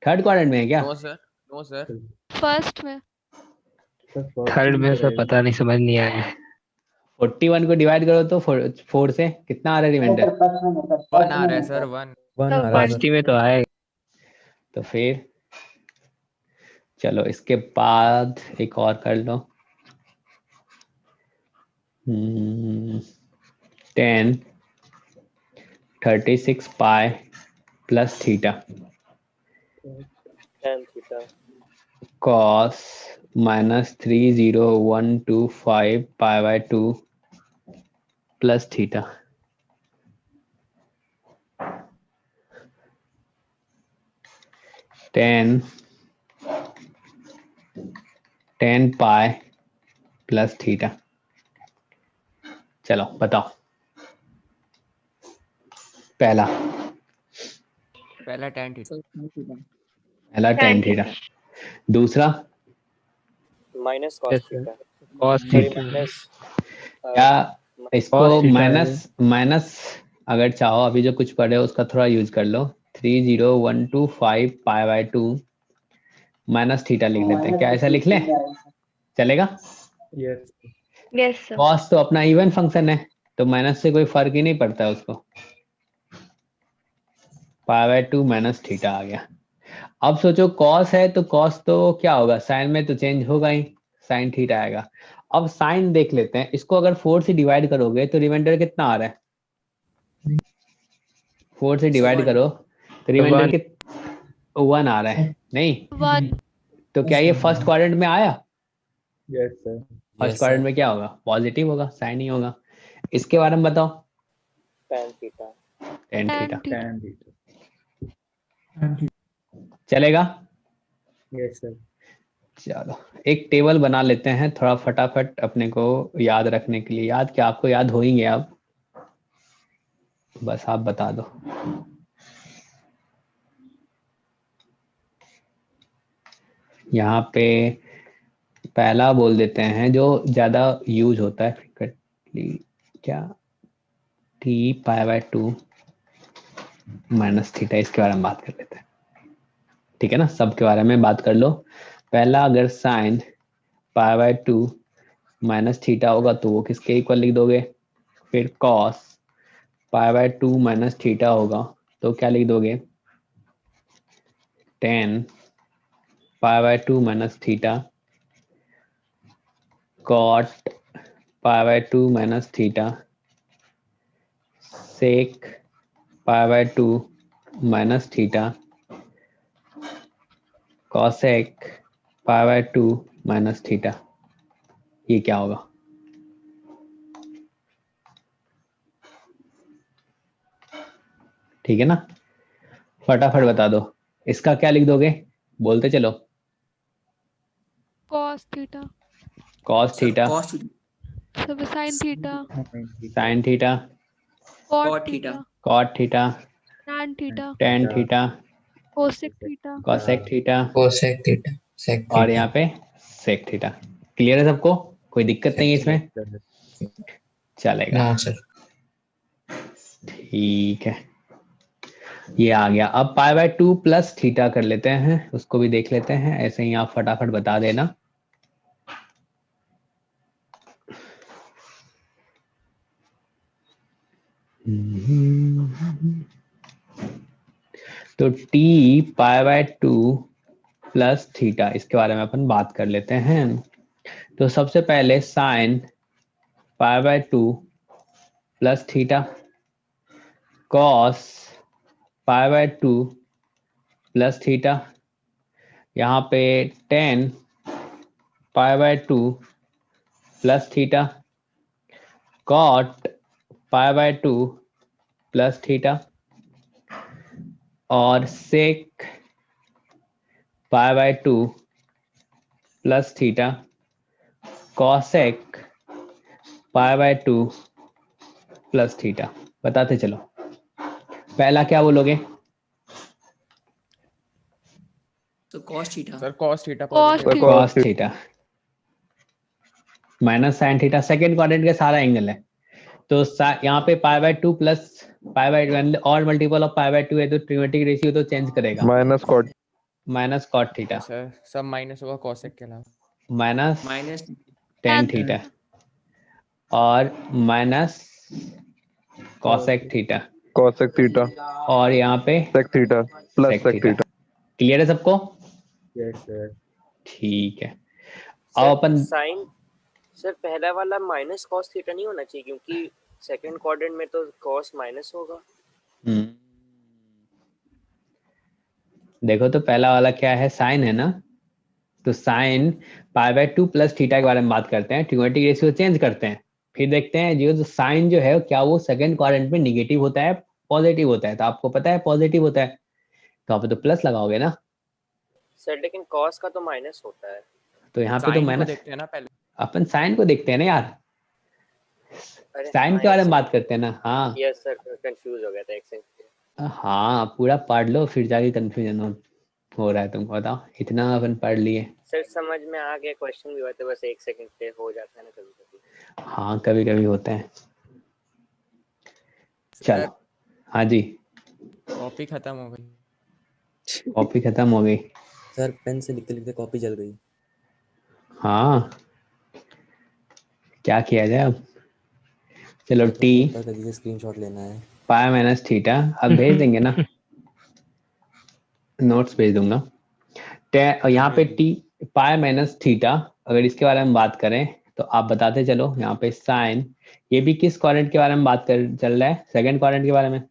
Speaker 1: Third quadrant में है क्या?
Speaker 3: No sir, no sir.
Speaker 6: first में
Speaker 2: थर्ड में सर पता नहीं, समझ नहीं आया।
Speaker 1: 41 को डिवाइड करो तो 4 से कितना आ रहा है
Speaker 10: नहीं
Speaker 1: रिमाइंडर?
Speaker 10: सर फर्स्ट में नहीं सर,
Speaker 3: 1
Speaker 10: फर्स्ट
Speaker 3: आ
Speaker 10: में
Speaker 3: रहा है
Speaker 10: नहीं
Speaker 3: सर,
Speaker 10: सर।
Speaker 3: 1।
Speaker 2: फर्स्ट ही में तो आए।
Speaker 1: तो फिर चलो इसके बाद एक और कर लो। 10 36 pi plus theta
Speaker 4: tan theta
Speaker 1: cos minus 30125 pi by 2 plus theta. Tan pi plus theta. चलो बताओ। पहला
Speaker 3: पहला tan theta.
Speaker 7: Sir tan theta.
Speaker 1: पहला टेन थीटा। दूसरा
Speaker 4: minus cos
Speaker 2: Yes, sir.
Speaker 4: Theta.
Speaker 2: cos
Speaker 4: sorry
Speaker 2: theta.
Speaker 4: Minus
Speaker 1: क्या इसको
Speaker 2: Cos थीटा
Speaker 1: माइनस अगर चाहो अभी जो कुछ पढ़े हो उसका थोड़ा यूज कर लो। 30125 पाई बाय 2 माइनस थीटा लिख लेते हैं। क्या ऐसा लिख लें? चलेगा?
Speaker 6: yes sir
Speaker 1: कॉस तो अपना इवन फंक्शन है तो माइनस से कोई फर्क ही नहीं पड़ता है उसको। पाई बाय 2 माइनस थीटा आ गया। अब सोचो कॉस है तो कॉस तो क्या होगा, साइन में तो चेंज होगा ही, साइन थीटा आएगा। अब साइन देख लेते हैं। इसको अगर 4 से डिवाइड करोगे तो रिमाइंडर कितना आ रहा है? 4 से डिवाइड करो तो रिमाइंडर
Speaker 2: One.
Speaker 1: कितना? 1 आ रहा है नहीं?
Speaker 6: 1
Speaker 1: तो क्या ये फर्स्ट क्वाड्रेंट में आया?
Speaker 2: Yes sir.
Speaker 1: फर्स्ट क्वाड्रेंट में क्या होगा? पॉजिटिव होगा, साइन ही होगा। इसके बारे में बताओ।
Speaker 4: tan theta.
Speaker 1: Ten
Speaker 6: tan
Speaker 1: theta
Speaker 6: theta
Speaker 1: चलेगा?
Speaker 2: Yes sir.
Speaker 1: चलो एक टेबल बना लेते हैं थोड़ा फटाफट अपने को याद रखने के लिए। याद क्या, आपको याद हो ही गया अब, बस आप बता दो। यहाँ पे पहला बोल देते हैं जो ज्यादा यूज होता है फ्रीक्वेंटली, क्या? t pi by 2 minus theta. इसके बारे में बात कर लेते हैं। ठीक है ना, सबके बारे में बात कर लो। पहला अगर sine pi by 2 minus theta होगा तो वो किसके इक्वल लिख दोगे? फिर cos pi by 2 minus theta होगा तो क्या लिख दोगे? 10 pi by 2 minus theta cot pi by 2 minus theta sec pi by 2 minus theta cosec pi by 2 minus theta. ये क्या होगा? ठीक है ना, फटाफट बता दो। इसका क्या लिख दोगे? बोलते चलो।
Speaker 6: cos theta
Speaker 1: cos
Speaker 7: sir
Speaker 1: theta,
Speaker 7: cos theta.
Speaker 6: सब sin theta
Speaker 1: sine theta,
Speaker 6: cot
Speaker 7: cot
Speaker 6: theta
Speaker 7: theta।
Speaker 1: Cot theta,
Speaker 6: tan theta
Speaker 1: tan theta,
Speaker 6: cosec theta
Speaker 1: cosec theta
Speaker 9: cosec theta sec
Speaker 1: और
Speaker 9: थीटा।
Speaker 1: यहाँ पे सेक थीटा। क्लियर है सबको? कोई दिक्कत नहीं है इसमें? चलेगा,
Speaker 9: नो सर।
Speaker 1: ठीक है। ये आ गया। अब पाई बाय 2 प्लस थीटा कर लेते हैं, उसको भी देख लेते हैं। ऐसे ही आप फटाफट बता देना। तो t pi by 2 plus theta, इसके बारे में अपन बात कर लेते हैं। तो सबसे पहले sine pi by 2 plus theta, cos pi by 2 plus theta, यहाँ पे tan pi by 2 plus theta, cot pi by 2 plus theta, और sec pi by 2 plus theta, cosec pi by 2 plus theta. बताते चलो, पहला क्या बोलोगे?
Speaker 7: तो cos theta.
Speaker 3: Sir cos theta
Speaker 6: Cos
Speaker 3: positive
Speaker 6: theta.
Speaker 1: Cos theta minus sine theta, second quadrant का सारा एंगल है। तो यहाँ पे pi by 2 plus pi by और मल्टीपल ऑफ पाई बाय 2 है तो ट्रिमेटिक रेशियो तो चेंज करेगा,
Speaker 12: minus cot
Speaker 1: minus cot theta
Speaker 3: sir सब माइनस होगा cosec के अलावा।
Speaker 1: Minus
Speaker 7: minus
Speaker 1: tan
Speaker 6: tan
Speaker 1: theta और minus cosec theta
Speaker 12: cosec theta
Speaker 1: और यहाँ पे
Speaker 12: sec theta plus
Speaker 1: sec
Speaker 12: sec
Speaker 1: theta.
Speaker 12: Theta.
Speaker 1: Clear है सबको?
Speaker 12: Yes sir.
Speaker 1: ठीक है, अब अपन
Speaker 4: साइन सर पहला वाला माइनस cos थीटा नहीं होना चाहिए क्योंकि सेकंड क्वाड्रेंट में तो cos माइनस होगा।
Speaker 1: देखो तो पहला वाला क्या है, साइन है ना, तो sign pi by 2 plus theta के बारे में बात करते हैं, ट्रिगोनोमेट्रिक रेशियो चेंज करते हैं, फिर देखते हैं जो साइन जो है क्या वो सेकंड क्वाड्रेंट में निगेटिव होता है पॉजिटिव होता है। तो आपको पता है पॉजिटिव होता है तो आप तो प्लस लगाओगे ना।
Speaker 4: सर लेकिन cos का तो माइनस होता है।
Speaker 1: तो यहाँ पे तो
Speaker 3: साइन को
Speaker 1: माइनस,
Speaker 3: देखते हैं ना पहले।
Speaker 1: अपन साइन को देखते हैं ना यार,
Speaker 4: अरे
Speaker 1: साइन
Speaker 4: हाँ
Speaker 1: के बारे में
Speaker 4: यार,
Speaker 1: बात करते हैं ना। हाँ
Speaker 4: यस सर कंफ्यूज हो गया था एक सेकंड।
Speaker 1: हाँ, पूरा पढ़ लो फिर जाके कंफ्यूजन हो रहा है तुमको। बताओ, इतना अपन पढ़ लिए।
Speaker 4: सर समझ में आ गया, क्वेश्चन भी हुआ था, बस एक सेकंड पे हो जाता है ना कभी कभी।
Speaker 1: हाँ कभी कभी होता है। चलो, हाँ जी,
Speaker 3: कॉपी खत्म हो गई।
Speaker 1: कॉपी खत्म हो गई।
Speaker 13: सर पेन से लिखते लिखते कॉपी जल गई।
Speaker 1: हाँ क्या किया जाए अब। चलो टी
Speaker 13: स्क्रीनशॉट लेना है।
Speaker 1: पाई माइनस थीटा अब भेज देंगे ना, नोट्स भेज दूंगा। यहाँ पे टी पाई माइनस थीटा, अगर इसके बारे में बात करें तो आप बताते चलो। यहाँ पे साइन, ये भी किस क्वाड्रेंट के बारे में बात कर चल रहा है, सेकंड क्वाड्रेंट के बारे में।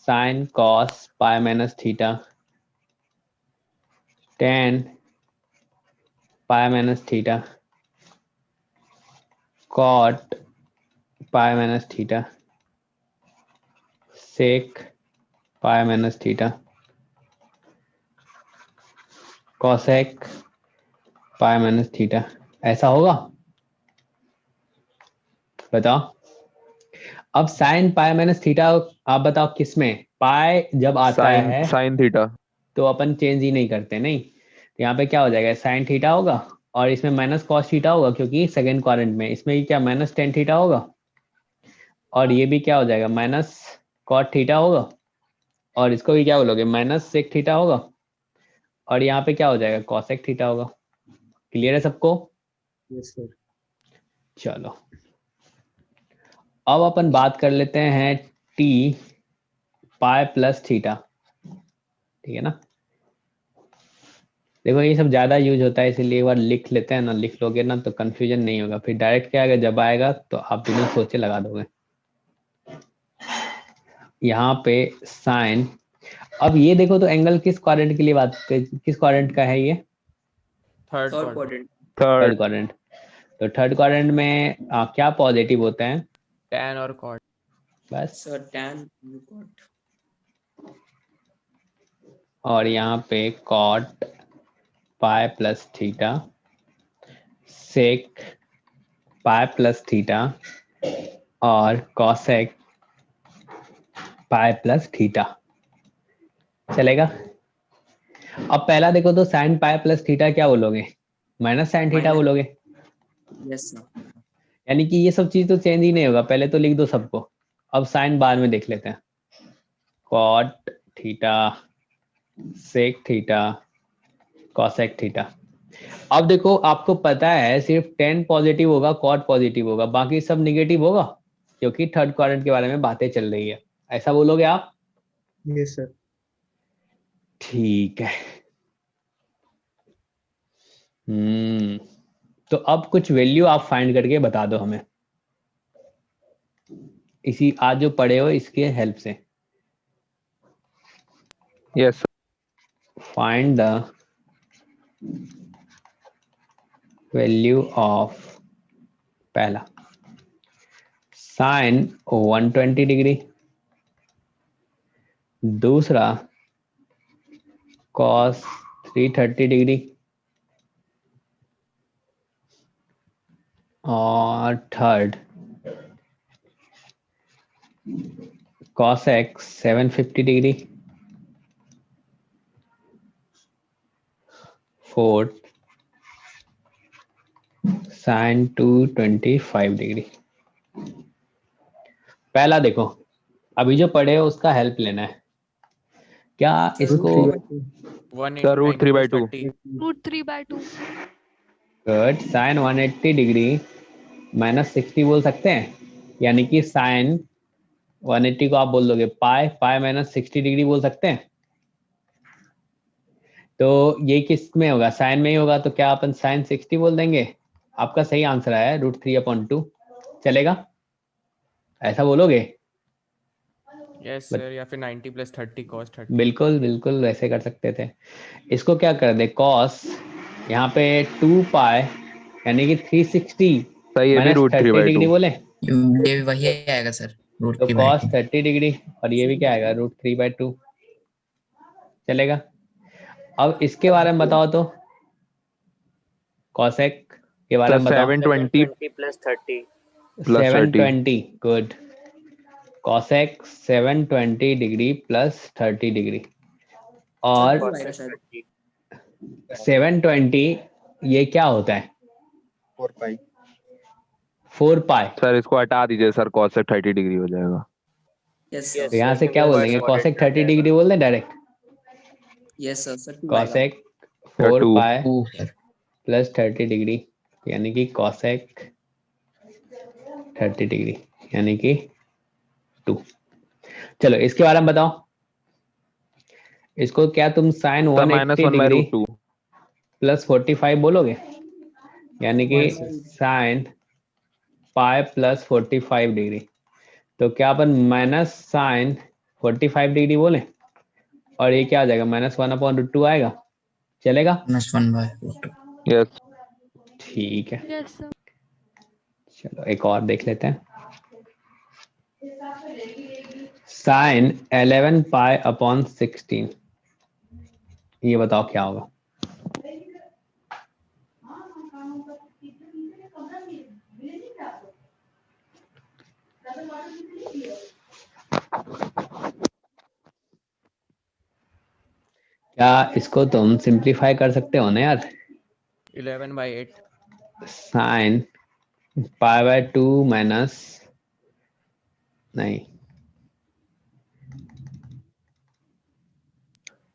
Speaker 1: Sine cos pi minus theta, tan pi minus theta, cot pi minus theta, sec pi minus theta, cosec pi minus theta. ऐसा होगा? बताओ। अब साइन पाई माइनस थीटा आप बताओ किस में, पाई जब आता है
Speaker 12: साइन थीटा
Speaker 1: तो अपन चेंज ही नहीं करते, नहीं। तो यहाँ पे क्या हो जाएगा, साइन थीटा होगा और इसमें माइनस कॉस थीटा होगा क्योंकि सेकेंड क्वाड्रेंट में। इसमें क्या माइनस टेन थीटा होगा और ये भी क्या हो जाएगा माइनस कॉट थीटा होगा और इसको भी क्या बोलोगे माइनस सेक थीटा होगा और यहाँ पे क्या हो जाएगा कॉसेक थीटा होगा। क्लियर है सबको?
Speaker 13: Yes sir.
Speaker 1: चलो अब अपन बात कर लेते हैं टी पाई प्लस थीटा, ठीक है ना। देखो ये सब ज्यादा यूज होता है इसीलिए एक बार लिख लेते हैं ना, लिख लोगे ना तो कंफ्यूजन नहीं होगा, फिर डायरेक्ट क्या आएगा जब आएगा तो आप बिना सोचे लगा दोगे। यहाँ पे साइन, अब ये देखो तो एंगल किस क्वाड्रेंट के लिए बात, किस क्वाड्रेंट का है ये,
Speaker 3: थर्ड
Speaker 7: क्वाड्रेंट।
Speaker 1: Third quadrant. तो थर्ड क्वाड्रेंट में क्या पॉजिटिव होते हैं,
Speaker 3: tan और cot।
Speaker 1: बस।
Speaker 7: सर tan cot
Speaker 1: और यहाँ पे cot pi plus theta, sec pi plus theta और कॉसेक पाई प्लस थीटा। चलेगा? अब पहला देखो तो साइन पाई प्लस थीटा क्या बोलोगे, माइनस साइन थीटा बोलोगे।
Speaker 7: Yes sir.
Speaker 1: यानी कि ये सब चीज तो चेंज ही नहीं होगा, पहले तो लिख दो सबको। अब साइन बाद में देख लेते हैं। Cot theta, sec theta, cosec theta. अब देखो आपको पता है सिर्फ टेन पॉजिटिव होगा, कॉट पॉजिटिव होगा, बाकी सब निगेटिव होगा क्योंकि थर्ड क्वाड्रेंट के बारे में बातें चल रही है। ऐसा बोलोगे आप?
Speaker 13: Yes sir.
Speaker 1: ठीक है। तो अब कुछ वैल्यू आप फाइंड करके बता दो हमें, इसी आज जो पढ़े हो इसके हेल्प से।
Speaker 12: Yes
Speaker 1: find the value of पहला साइन 120 डिग्री, दूसरा कॉस 330 डिग्री, और third cos x 750 degree, fourth sine 225 degree. पहला देखो, अभी जो पढ़े हो उसका हेल्प लेना है। क्या इसको
Speaker 12: sir root 3/2
Speaker 6: √3/2
Speaker 1: good, sine 180 degree minus 60 बोल सकते हैं, यानी कि साइन 180 को आप बोल दोगे पाई, पाई माइनस 60 डिग्री बोल सकते हैं। तो ये किस में होगा, साइन में ही होगा, तो क्या अपन साइन 60 बोल देंगे। आपका सही आंसर है √3/2 चलेगा, ऐसा बोलोगे।
Speaker 3: यस सर, या फिर 90 + 30 cos 30।
Speaker 1: बिल्कुल बिल्कुल वैसे कर सकते थे। इसको क्या कर दे, कॉस यहाँ पे 2 पाई यानी कि 360
Speaker 12: सही है भी
Speaker 1: माइनस
Speaker 12: रूट
Speaker 1: 30
Speaker 12: 3/2
Speaker 1: डिग्री बोले,
Speaker 9: ये भी वही आएगा सर, रूट
Speaker 1: तो
Speaker 9: 3/2
Speaker 1: कॉस 30 डिग्री, और ये भी क्या आएगा √3/2 चलेगा। अब इसके बारे में बताओ तो, कॉसेक के बारे में बताओ।
Speaker 12: 720
Speaker 4: + 30
Speaker 12: plus 30
Speaker 1: 720 good, cosec 720 degree plus 30 degree, और
Speaker 7: टू आएगा शायद।
Speaker 1: 720 ये क्या होता है
Speaker 11: 4 पाई
Speaker 1: 4 पाई,
Speaker 12: सर इसको हटा दीजिए सर, cos 30 डिग्री हो जाएगा।
Speaker 7: यस
Speaker 4: Yes,
Speaker 1: तो यहाँ
Speaker 4: sir,
Speaker 1: से क्या बोल देंगे,
Speaker 4: क्योंकि
Speaker 1: कॉसेक
Speaker 4: cos
Speaker 1: 30 डिग्री बोल दें डायरेक्ट,
Speaker 7: यस सर, सर 2 आएगा।
Speaker 1: कॉसेक 4
Speaker 12: 2
Speaker 1: पाई
Speaker 9: 2 सर।
Speaker 1: प्लस 30 डिग्री यानी कि कॉसेक 30 डिग्री यानी कि 2। चलो इसके बारे में बताओ, इसको क्या तुम साइन
Speaker 12: सर -1
Speaker 1: 180
Speaker 12: by
Speaker 1: डिग्री
Speaker 12: √2
Speaker 1: प्लस 45 बोलोगे, यानी कि
Speaker 13: Yes, sir.
Speaker 1: Sine pi plus 45 degree, तो क्या अपन माइनस साइन 45 डिग्री बोले, और ये क्या आ जाएगा -1/√2 आएगा, चलेगा।
Speaker 9: -1/√2
Speaker 12: यस
Speaker 1: ठीक है,
Speaker 6: यस सर।
Speaker 1: चलो एक और देख लेते हैं। साइन 11 पाई/16, ये बताओ क्या होगा। क्या इसको तुम सिंप्लीफाई कर सकते हो ना यार,
Speaker 3: 11/8
Speaker 1: साइन π/2 माइनस नहीं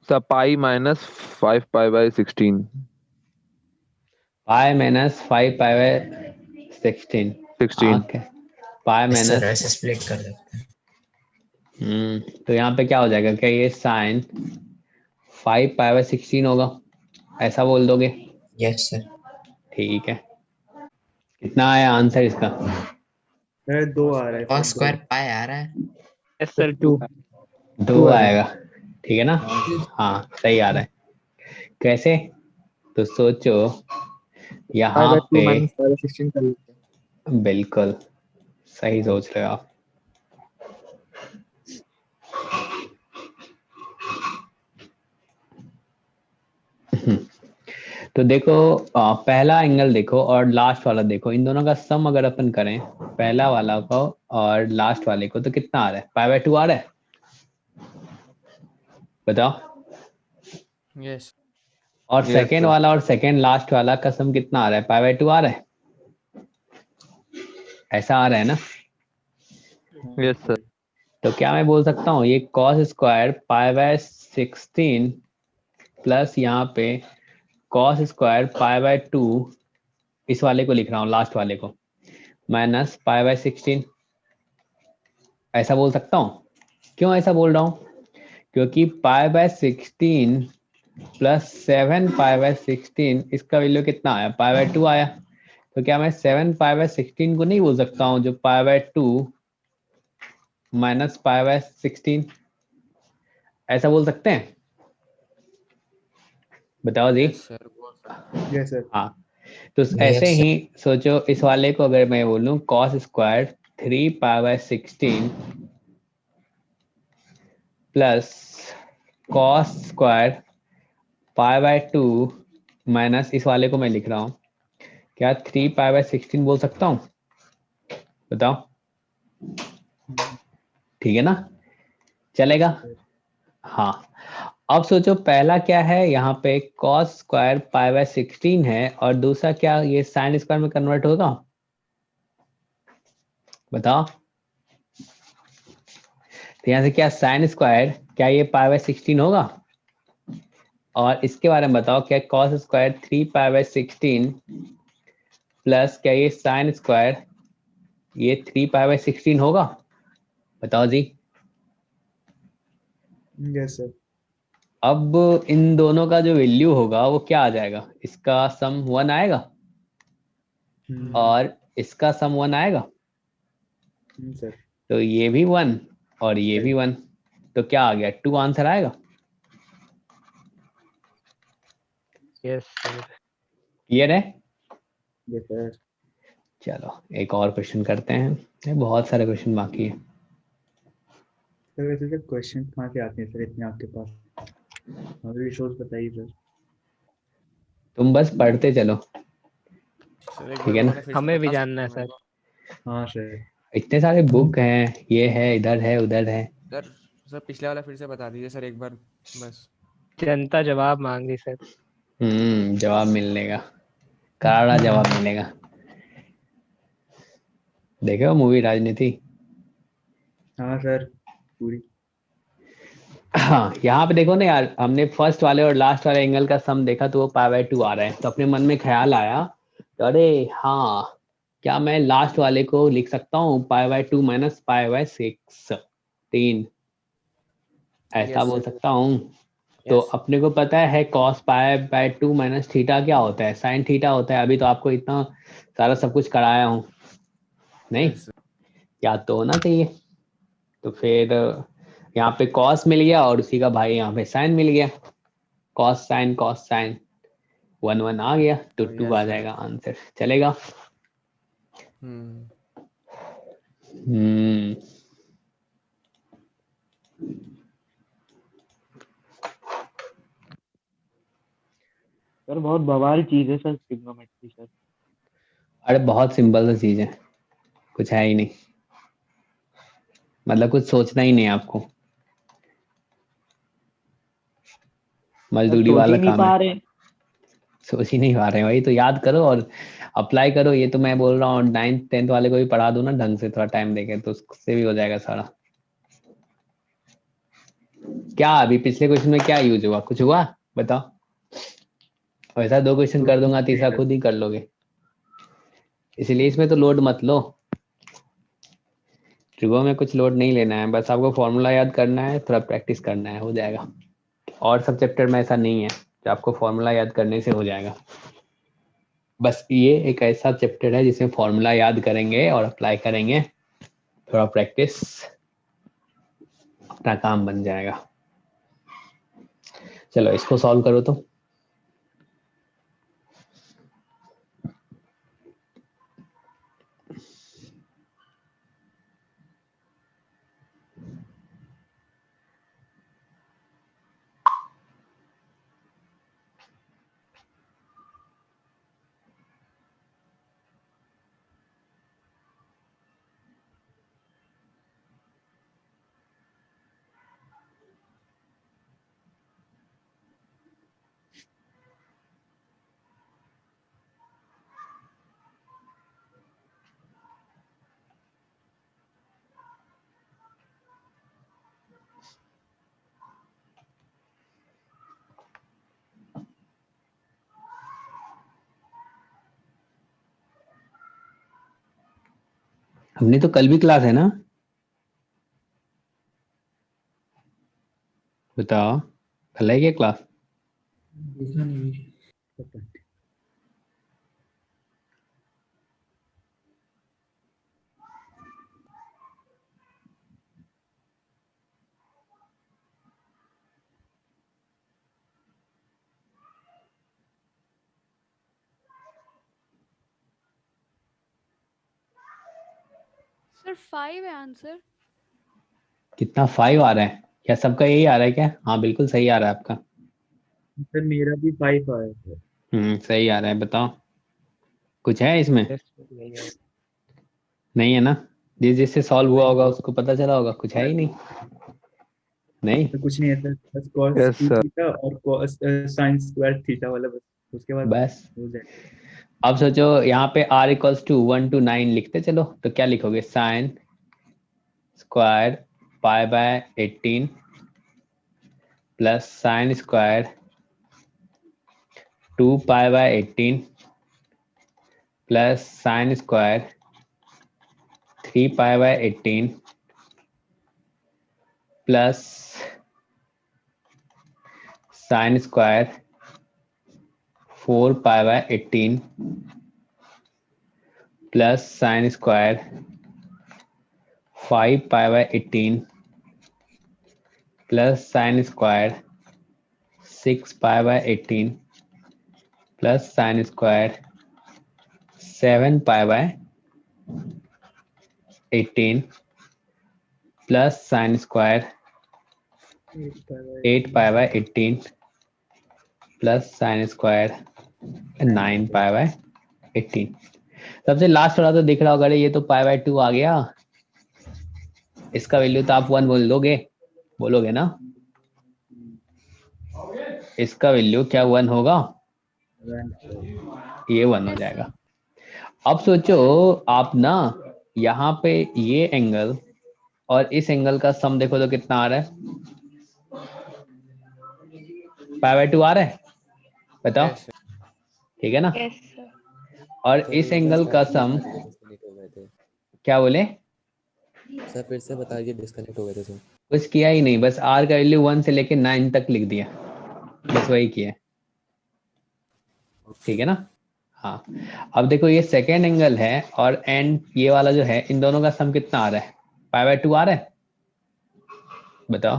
Speaker 12: sir pi -5 π/16
Speaker 1: pi minus 5 π/16 okay, pi
Speaker 9: sir
Speaker 1: minus,
Speaker 9: ऐसे स्प्लिट कर देते हैं।
Speaker 1: तो यहाँ पे क्या हो जाएगा, क्या ये साइन 5 π/16 होगा, ऐसा बोल दोगे।
Speaker 9: Yes sir.
Speaker 1: ठीक है, कितना आया आंसर इसका,
Speaker 13: सर 2 आ रहा है
Speaker 9: cos
Speaker 13: सर,
Speaker 9: स्क्वायर पाई आ रहा है।
Speaker 2: Yes sir 2।
Speaker 1: 2 आएगा, ठीक है ना, हाँ सही आ रहा है। कैसे, तो सोचो यहाँ पे,
Speaker 13: 5/2 - 16 कर लेते हैं।
Speaker 1: बिल्कुल सही सोच रहे हो आप। तो देखो पहला एंगल देखो और लास्ट वाला देखो, इन दोनों का सम अगर अपन करें, पहला वाला को और लास्ट वाले को, तो कितना आ रहा है, π/2 आ रहा है, बताओ।
Speaker 3: यस
Speaker 1: और
Speaker 12: Yes,
Speaker 1: सेकेंड
Speaker 12: sir.
Speaker 1: वाला और सेकेंड लास्ट वाला का सम कितना आ रहा है, π/2 आ रहा है, ऐसा आ रहा है ना।
Speaker 12: यस सर
Speaker 1: तो क्या मैं बोल सकता हूँ, ये cos स्क्वायर π/16 प्लस यहाँ पे cos स्क्वायर π/2, इस वाले को लिख रहा हूँ लास्ट वाले को, माइनस π/16, ऐसा बोल सकता हूँ। क्यों ऐसा बोल रहा हूँ, क्योंकि π/16 प्लस 7 π/16 इसका वैल्यू कितना आया, π/2 आया, तो क्या मैं 7π/16 को नहीं बोल सकता हूँ जो π/2 माइनस π/16, ऐसा बोल सकते हैं? बताओ जी।
Speaker 3: यस सर बोल सकते
Speaker 13: यस सर।
Speaker 1: हाँ, तो ऐसे ही सोचो, इस वाले को अगर मैं बोलूं cos square 3π/16 plus cos square π/2 minus, इस वाले को मैं लिख रहा हूं, क्या 3π/16 बोल सकता हूं? बताओ, ठीक है ना, चलेगा? हाँ, अब सोचो पहला क्या है, यहाँ पे cos स्क्वायर π/16 है और दूसरा क्या, ये sin स्क्वायर में कन्वर्ट होगा? बताओ। तो यहाँ से क्या sin स्क्वायर, क्या ये π/16 होगा? और इसके बारे में बताओ, क्या cos स्क्वायर 3π/16 प्लस क्या ये sin स्क्वायर ये 3π/16 होगा? बताओ जी।
Speaker 13: Yes sir.
Speaker 1: अब इन दोनों का जो वैल्यू होगा वो क्या आ जाएगा, इसका सम 1 आएगा और इसका सम 1 आएगा,
Speaker 13: सर।
Speaker 1: तो ये भी 1 और ये भी 1, तो क्या आ गया, 2 आंसर आएगा।
Speaker 2: Yes sir.
Speaker 1: क्लियर है?
Speaker 13: Yes sir.
Speaker 1: चलो एक और क्वेश्चन करते हैं, बहुत सारे क्वेश्चन बाकी है।
Speaker 13: सर वैसे सर क्वेश्चन कहाँ से आते हैं सर इतने आपके पास? हमें भी सोच बताइए सर।
Speaker 1: तुम बस पढ़ते चलो,
Speaker 3: सर। एक
Speaker 1: ठीक है
Speaker 3: बार
Speaker 1: ना?
Speaker 3: दोबारा फिर से
Speaker 2: हमें भी
Speaker 3: बता
Speaker 2: जानना है
Speaker 3: सकते हैं
Speaker 2: सर।
Speaker 13: हाँ सर।
Speaker 1: इतने सारे बुक हैं, ये है, इधर है, उधर है।
Speaker 3: सर सर पिछला वाला फिर से बता दीजिए सर एक बार बस।
Speaker 2: जनता जवाब मांग रही सर।
Speaker 1: जवाब मिलने का, करारा जवाब मिलेगा। देखे हो मूवी राजनीति?
Speaker 13: हाँ सर पूरी।
Speaker 1: हाँ, यहाँ पे देखो ना यार, हमने फर्स्ट वाले और लास्ट वाले एंगल का सम देखा तो वो π/2 आ रहा है, तो अपने मन में ख्याल आया तो अरे हाँ, क्या मैं लास्ट वाले को लिख सकता हूँ π/2 माइनस π/16, ऐसा बोल सकता हूँ? तो अपने को पता है cos π/2 माइनस थीटा क्या होता है, sin थीटा होता है। अभी तो आपको इतना सारा सब कुछ कराया हूँ, नहीं याद तो होना चाहिए। तो फिर यहाँ पे cos मिल गया और उसी का भाई यहाँ पे sin मिल गया, cos sin 1 1 आ गया, तो 2 आ जाएगा आंसर। चलेगा?
Speaker 13: सर बहुत बवाल चीज है सर ट्रिग्नोमेट्री सर।
Speaker 1: अरे बहुत सिंपल सी चीज है, कुछ है ही नहीं, मतलब कुछ सोचना ही नहीं आपको, मजदूरी वाला काम है। सोच ही नहीं पा रहे भाई, तो याद करो और अप्लाई करो। ये तो मैं बोल रहा हूँ 9th 10th वाले को भी पढ़ा दो ना ढंग से, थोड़ा टाइम देके, तो उससे भी हो जाएगा सारा। क्या अभी पिछले क्वेश्चन में क्या यूज हुआ, कुछ हुआ बताओ? वैसा 2 क्वेश्चन कर दूंगा, तीसरा खुद ही कर लोगे, इसलिए इसमें तो लोड मत लो। ट्रिगो में कुछ लोड नहीं लेना है, बस आपको फॉर्मूला याद करना है, थोड़ा प्रैक्टिस करना है, हो जाएगा। और सब चैप्टर में ऐसा नहीं है कि आपको फॉर्मूला याद करने से हो जाएगा, बस ये एक ऐसा चैप्टर है जिसमें फॉर्मूला याद करेंगे और अप्लाई करेंगे, थोड़ा प्रैक्टिस, अपना काम बन जाएगा। चलो इसको सॉल्व करो तो। हमने तो कल भी क्लास है ना, बताओ कल है क्या क्लास?
Speaker 8: देखा नहीं।
Speaker 6: सर 5 है आंसर।
Speaker 1: कितना 5 आ रहा है? क्या सबका यही आ रहा है क्या? हाँ बिल्कुल सही आ रहा है आपका।
Speaker 13: सर मेरा भी 5 आया सर।
Speaker 1: सही आ रहा है। बताओ कुछ है इसमें?
Speaker 2: Yes, नहीं है।
Speaker 1: नहीं है ना? जिससे सॉल्व हुआ होगा उसको पता चला होगा, कुछ है ही नहीं। नहीं
Speaker 13: तो कुछ नहीं है सर, बस cos
Speaker 12: Yes,
Speaker 13: 2
Speaker 12: sir.
Speaker 13: थीटा और cos sin स्क्वायर थीटा वाला, बस उसके बाद
Speaker 1: बस।
Speaker 13: हो जाएगा।
Speaker 1: अब सोचो यहाँ पे r इक्वल्स टू 1 to 9 लिखते चलो, तो क्या लिखोगे? Sine square pi by 18 plus sine square 2 pi by 18 plus sine square 3 pi by 18 plus sine square 4 pi by 18 plus sine square 5 pi by 18 plus sine square 6 pi by 18 plus sine square 7 pi by 18 plus sine square 8 pi by 18 plus sine square 9 pi by 18। सबसे लास्ट वाला तो दिख रहा होगा, ये तो पाई बाय 2 आ गया। इसका वैल्यू तो आप 1 बोलोगे ना? इसका वैल्यू क्या 1 होगा? ये 1 हो जाएगा। अब सोचो आप ना, यहाँ पे ये एंगल और इस एंगल का सम देखो तो कितना आ रहा है? पाई बाय 2 आ रहा है, बताओ।
Speaker 3: Yes, sir.
Speaker 1: ठीक है ना?
Speaker 6: Yes sir.
Speaker 1: और इस एंगल का सम क्या बोले?
Speaker 14: सर फिर से बताइए, डिस्कनेक्ट हो गए थे सर।
Speaker 1: कुछ किया ही नहीं, बस r का वैल्यू 1 से लेके 9 तक लिख दिया, बस वही किया। ठीक है ना? हाँ। अब देखो ये सेकेंड एंगल है और एंड ये वाला जो है, इन दोनों का सम कितना आ रहा है? पाई बाय 2 आ रहा है, बताओ।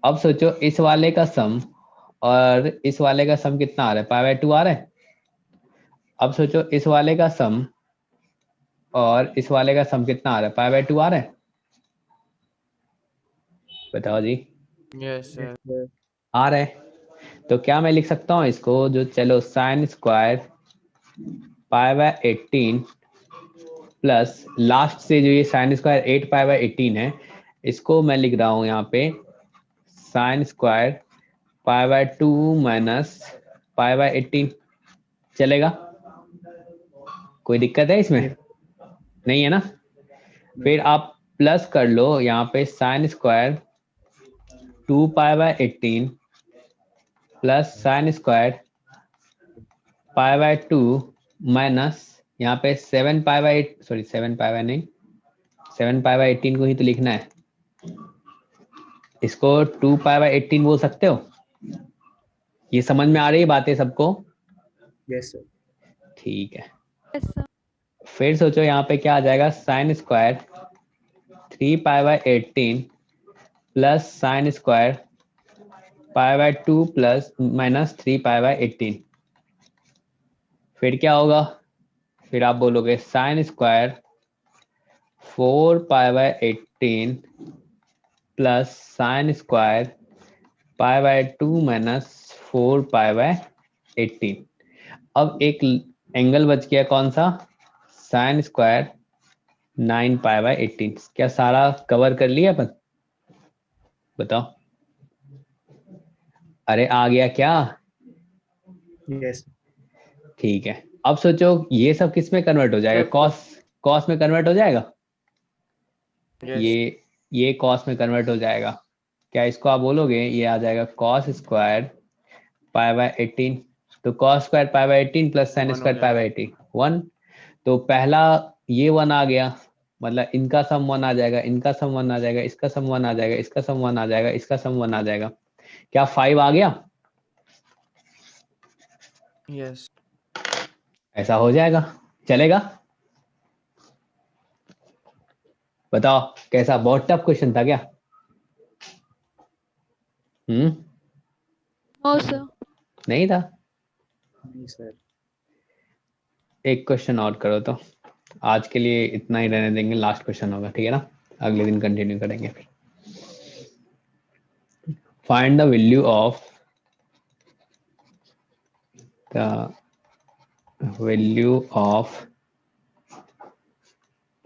Speaker 1: अब सोचो इस वाले का सम और इस वाले का सम कितना आ रहा है? पाई बाय 2 आ रहा है। अब सोचो इस वाले का सम और इस वाले का सम कितना आ रहा है? पाई बाय 2 आ रहा है, बताओ जी।
Speaker 3: Yes, sir.
Speaker 1: आ रहा है। तो क्या मैं लिख सकता हूँ इसको, जो चलो sine square pi by 18 plus last से जो ये साइन स्क्वायर 8 पाई बाय 18 है, इसको मैं लिख रहा हूँ यहाँ पे sine square pi by 2 minus pi by 18। चलेगा? कोई दिक्कत है इसमें? नहीं है ना? फिर आप प्लस कर लो यहाँ पे sine square 2 pi by 18 plus sine square pi by 2 minus यहाँ पे 7 पाई बाय 7 पाई बाय नहीं, 7 पाई बाय 18 को ही तो लिखना है। इसको 2 पाई बाय 18 बोल सकते हो? ये समझ में आ रही है बातें सबको?
Speaker 13: Yes sir.
Speaker 1: ठीक है।
Speaker 6: Yes sir.
Speaker 1: फिर सोचो यहाँ पे क्या आ जाएगा? Sine square 3 pi by 18 plus sine square pi by 2 plus minus 3 pi by 18। फिर क्या होगा? फिर आप बोलोगे sine square 4 pi by 18 plus sine square pi by 2 minus 4 pi by 18। अब एक एंगल बच गया, कौन सा? Sine square 9 pi by 18। क्या सारा कवर कर लिया अपन? बताओ। अरे आ गया क्या?
Speaker 13: यस।
Speaker 1: ठीक है। अब सोचो ये सब किस में कन्वर्ट हो जाएगा? कॉस में कन्वर्ट हो जाएगा।
Speaker 3: Yes.
Speaker 1: ये कॉस में कन्वर्ट हो जाएगा। क्या इसको आप बोलोगे? ये आ जाएगा कॉस स्क्वायर पाई बाय 18। तो cos square pi by 18 plus sign
Speaker 3: 1 हो
Speaker 1: स्क्वायर पाई बाय 18 1। तो पहला ये 1 आ गया, मतलब इनका सम 1 आ जाएगा, इनका सम 1 आ जाएगा, इसका सम 1 आ जाएगा, इसका सम 1 आ जाएगा, इसका सम 1 आ जाएगा। क्या 5 आ गया?
Speaker 3: Yes.
Speaker 1: ऐसा हो जाएगा, चलेगा? बताओ कैसा? बहुत टफ क्वेश्चन था क्या?
Speaker 6: No sir.
Speaker 1: नहीं था?
Speaker 13: नहीं सर।
Speaker 1: एक क्वेश्चन और करो तो। आज के लिए इतना ही रहने देंगे, लास्ट क्वेश्चन होगा, ठीक है ना, अगले दिन कंटिन्यू करेंगे फिर। Find the value of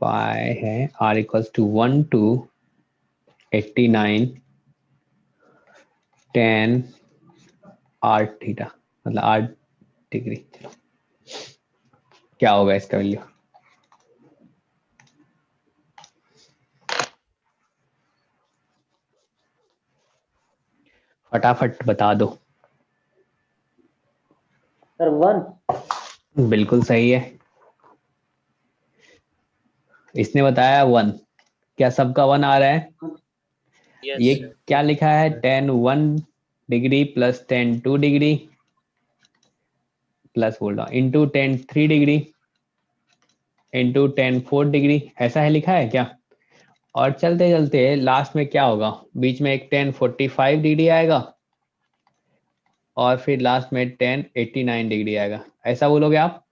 Speaker 1: pi है r equals to 1 to 89 tan r theta, मतलब r डिग्री। चलो क्या होगा इसका वैल्यू? फटाफट बता दो।
Speaker 10: सर 1।
Speaker 1: बिल्कुल सही है, इसने बताया 1। क्या सबका 1 आ रहा है? ये क्या लिखा है? tan 1 degree plus tan 2 degree plus बोल रहा हूँ into tan 3 degree into tan 4 degree, ऐसा है लिखा है क्या? और चलते चलते लास्ट में क्या होगा? बीच में एक tan 45 डिग्री आएगा और फिर लास्ट में tan 89 डिग्री आएगा, ऐसा बोलोगे आप?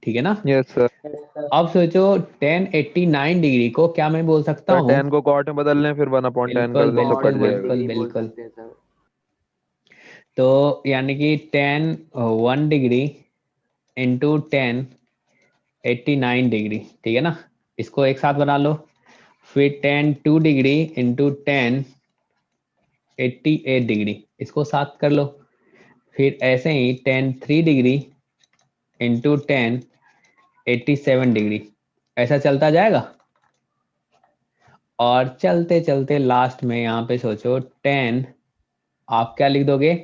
Speaker 1: ठीक है ना?
Speaker 12: Yes sir.
Speaker 1: अब सोचो tan 89 डिग्री को क्या मैं बोल सकता हूँ?
Speaker 12: 10 को cot में बदल लें, फिर 1/10 कर दें, सब कट जाएगा।
Speaker 1: बिल्कुल। तो यानी कि tan 1 degree into tan 89 degree, ठीक है ना, इसको एक साथ बना लो। फिर tan 2 degree into tan 88 degree, इसको साथ कर लो। फिर ऐसे ही tan 3 degree into tan 87 degree, ऐसा चलता जाएगा। और चलते चलते लास्ट में यहाँ पे सोचो tan, आप क्या लिख दोगे?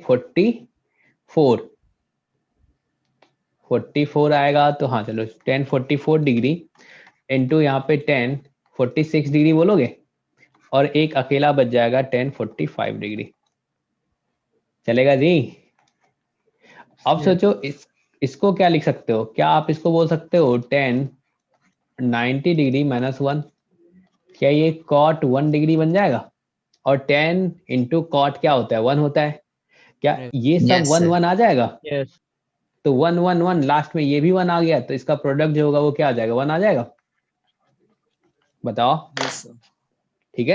Speaker 1: 44 आएगा। तो हाँ चलो tan 44 डिग्री इंटू यहाँ पे tan 46 डिग्री बोलोगे, और एक अकेला बच जाएगा tan 45 डिग्री। चलेगा जी? अब सोचो इसको क्या लिख सकते हो? क्या आप इसको बोल सकते हो tan 90 डिग्री माइनस 1? क्या ये cot 1 डिग्री बन जाएगा? और tan इंटू cot क्या होता है? 1 होता है। क्या ये सब 1 1 आ जाएगा?
Speaker 2: यस।
Speaker 1: तो 1 1 1 लास्ट में ये भी 1 आ गया, तो इसका प्रोडक्ट जो होगा वो क्या आ जाएगा? 1 आ जाएगा। बताओ।
Speaker 7: Yes sir.
Speaker 1: ठीक है।